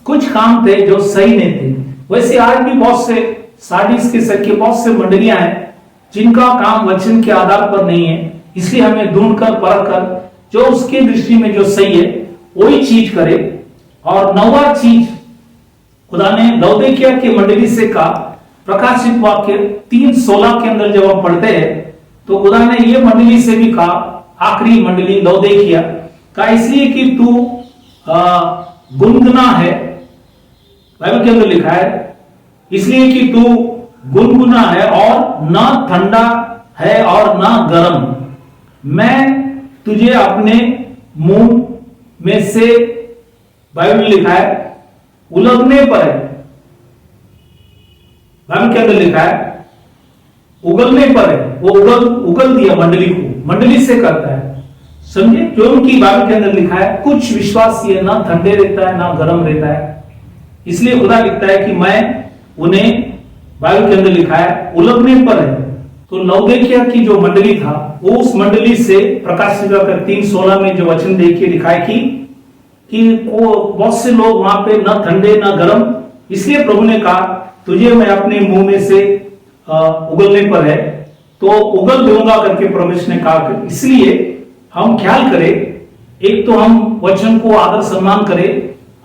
कुछ काम थे जो सही नहीं थे। वैसे आज भी बहुत से सार्डिस के सके बहुत से मंडलियां हैं जिनका काम वचन के आधार पर नहीं है। इसलिए हमें ढूंढकर परखकर जो उसकी दृष्टि में जो सही है वही चीज करे। और 9वां चीज खुदा ने लौदीकिया की मंडली से कहा, प्रकाशित वाक्य 3:16 के अंदर जब हम पढ़ते हैं तो खुदा ने ये मंडली से भी कहा, आखिरी मंडली लौदीकिया का, इसलिए कि तू गुनगुना है, बाइबल के अंदर लिखा है, इसलिए कि तू गुनगुना है और ना ठंडा है और ना गर्म। मैं तुझे अपने मुंह में से बाइबल लिखा है उलगने पर है, बाइबल के अंदर लिखा है उगलने पर है, वो उगल दिया मंडली को, मंडली से करता है, समझे? क्योंकि बाइबल के अंदर लिखा है कुछ विश्वासी ना ठंडे रहता है ना गर्म रहता है, इसलिए खुदा लिखता है कि मैं उन्हें, बाइबल के अंदर लिखा है उलगने पर है। तो लौदीकिया की जो मंडली था वो उस मंडली से प्रकाशित 3:16 में जो वचन देखिए लिखा है कि वो बहुत से लोग वहां पे ना ठंडे ना गर्म, इसलिए प्रभु ने कहा तुझे मैं अपने मुंह में से उगलने पर है तो उगल दूंगा करके परमेश्वर ने कहा। इसलिए हम ख्याल करें, एक तो हम वचन को आदर सम्मान करें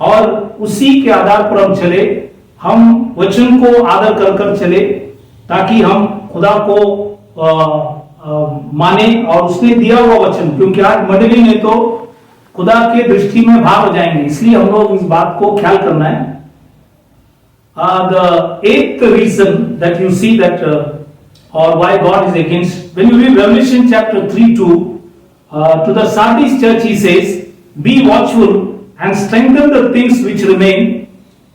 और उसी के आधार पर हम चले, हम वचन को आदर कर कर चले ताकि हम खुदा को माने और उसने दिया हुआ वचन, क्योंकि आज मंडली ने तो खुदा के दृष्टि में भाग हो जाएंगे, इसलिए हम लोग इस बात को ख्याल करना है। The eighth reason that you see that or why God is against, when you read Revelation chapter 3:2, to the Sardis church he says, be watchful and strengthen the things which remain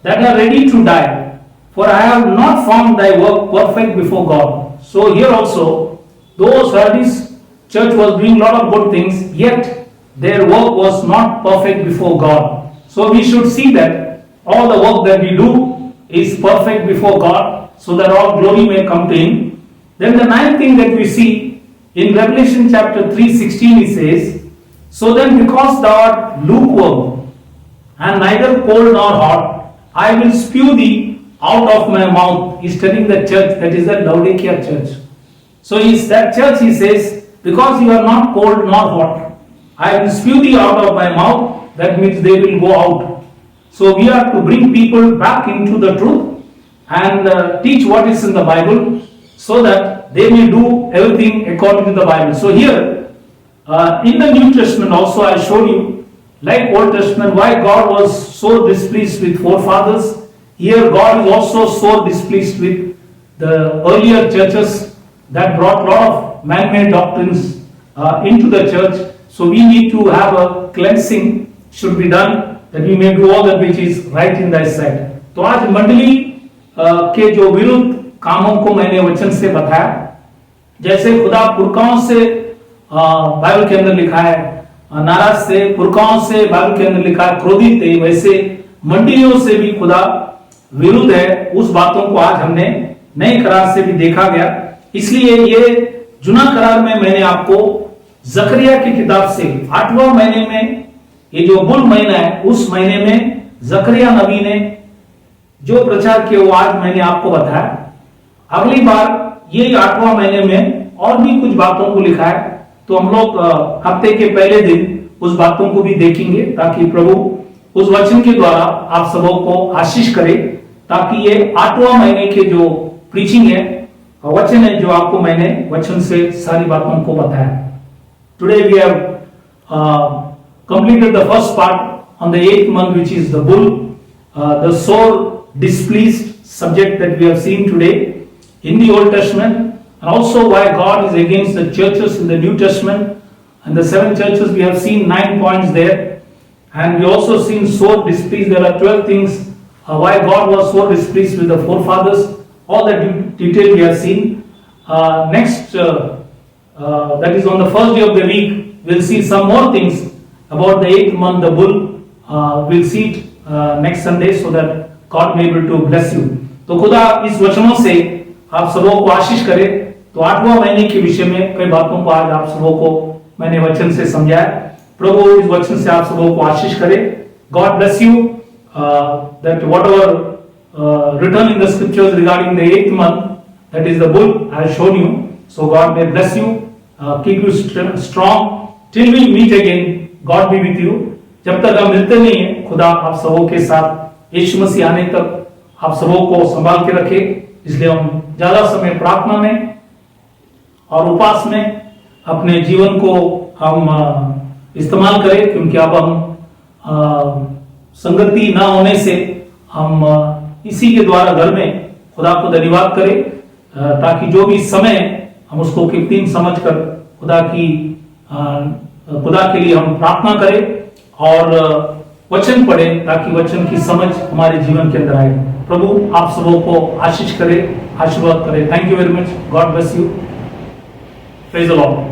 that are ready to die, for I have not found thy work perfect before God. So here also, though Sardis church was doing a lot of good things, yet their work was not perfect before God. So we should see that all the work that we do is perfect before God, so that all glory may come to Him. Then the ninth thing that we see in Revelation chapter 3:16, he says, so then because thou art lukewarm and neither cold nor hot, I will spew thee out of my mouth. He's telling the church, that is the Laodicea church. So is that church, he says, because you are not cold nor hot, I will spew thee out of my mouth. That means they will go out. So we are to bring people back into the truth and teach what is in the Bible, so that they may do everything according to the Bible. So here in the New Testament also I showed you, like Old Testament, why God was so displeased with forefathers. Here God is also so displeased with the earlier churches that brought a lot of man-made doctrines into the church. So we need to have a cleansing should be done, that we may do all that which is right in thy sight. तो आज मंडली के जो विरुद्ध कामों को मैंने वचन से बताया, जैसे खुदा पुरखाओं से बाइबल के अंदर लिखा है नाराज से, पुरखाओं से बाइबल के अंदर लिखा है क्रोधित थे, वैसे मंडलियों से भी खुदा विरुद्ध है। उस बातों को आज हमने नए करार से भी देखा गया। इसलिए ये जुना करार में मैंने आपको जकरिया की किताब से 8वां महीने में, ये जो बुल महीना है, उस महीने में जकरिया नबी ने जो प्रचार किया वो आज मैंने आपको बताया। अगली बार ये 8वां महीने में और भी कुछ बातों को लिखा है, तो हम लोग हफ्ते के पहले दिन उस बातों को भी देखेंगे, ताकि प्रभु उस वचन के द्वारा आप सबों को आशीष करे, ताकि ये 8वां महीने के जो प्रीचिंग है, वचन है, जो आपको मैंने वचन से सारी बातों को बताया। Today we have completed the first part on the 8th month, which is the bull, the sore displeased subject that we have seen today in the Old Testament, and also why God is against the churches in the New Testament. And the 7 churches, we have seen 9 points there, and we also seen sore displeased. There are 12 things why God was so displeased with the forefathers. All that detail we have seen. Next, that is on the first day of the week, we'll see some more things about the 8th month, the bull. We'll see it next Sunday, so that God may be able to bless you. तो खुदा इस वचनों से आप सबों को आशीष करे। तो 8वां महीने के विषय में कई बातों को आज आप सबों को मैंने वचन से समझाया। प्रभु इस वचन से आप सबों को आशीष करे। God bless you. That whatever written in the scriptures regarding the 8th month, that is the bull, I have shown you. So God may bless you, keep you strong till we meet again. God be with you. जब तक हम मिलते नहीं है, खुदा आप सबों के साथ यीशु मसीह आने तक आप सबों को संभाल के रखे। इसलिए हम ज्यादा समय प्रार्थना में और उपास में अपने जीवन को हम इस्तेमाल करें, क्योंकि अब हम संगति ना होने से हम इसी के द्वारा घर में खुदा को धन्यवाद करें, ताकि जो भी समय हम उसको कीमती समझकर खुदा की खुदा के लिए हम प्रार्थना करें और वचन पढ़ें ताकि वचन की समझ हमारे जीवन के अंदर आए। प्रभु आप सबों को आशीष करे, आशीर्वाद करे। Thank you very much. God bless you. Praise the Lord.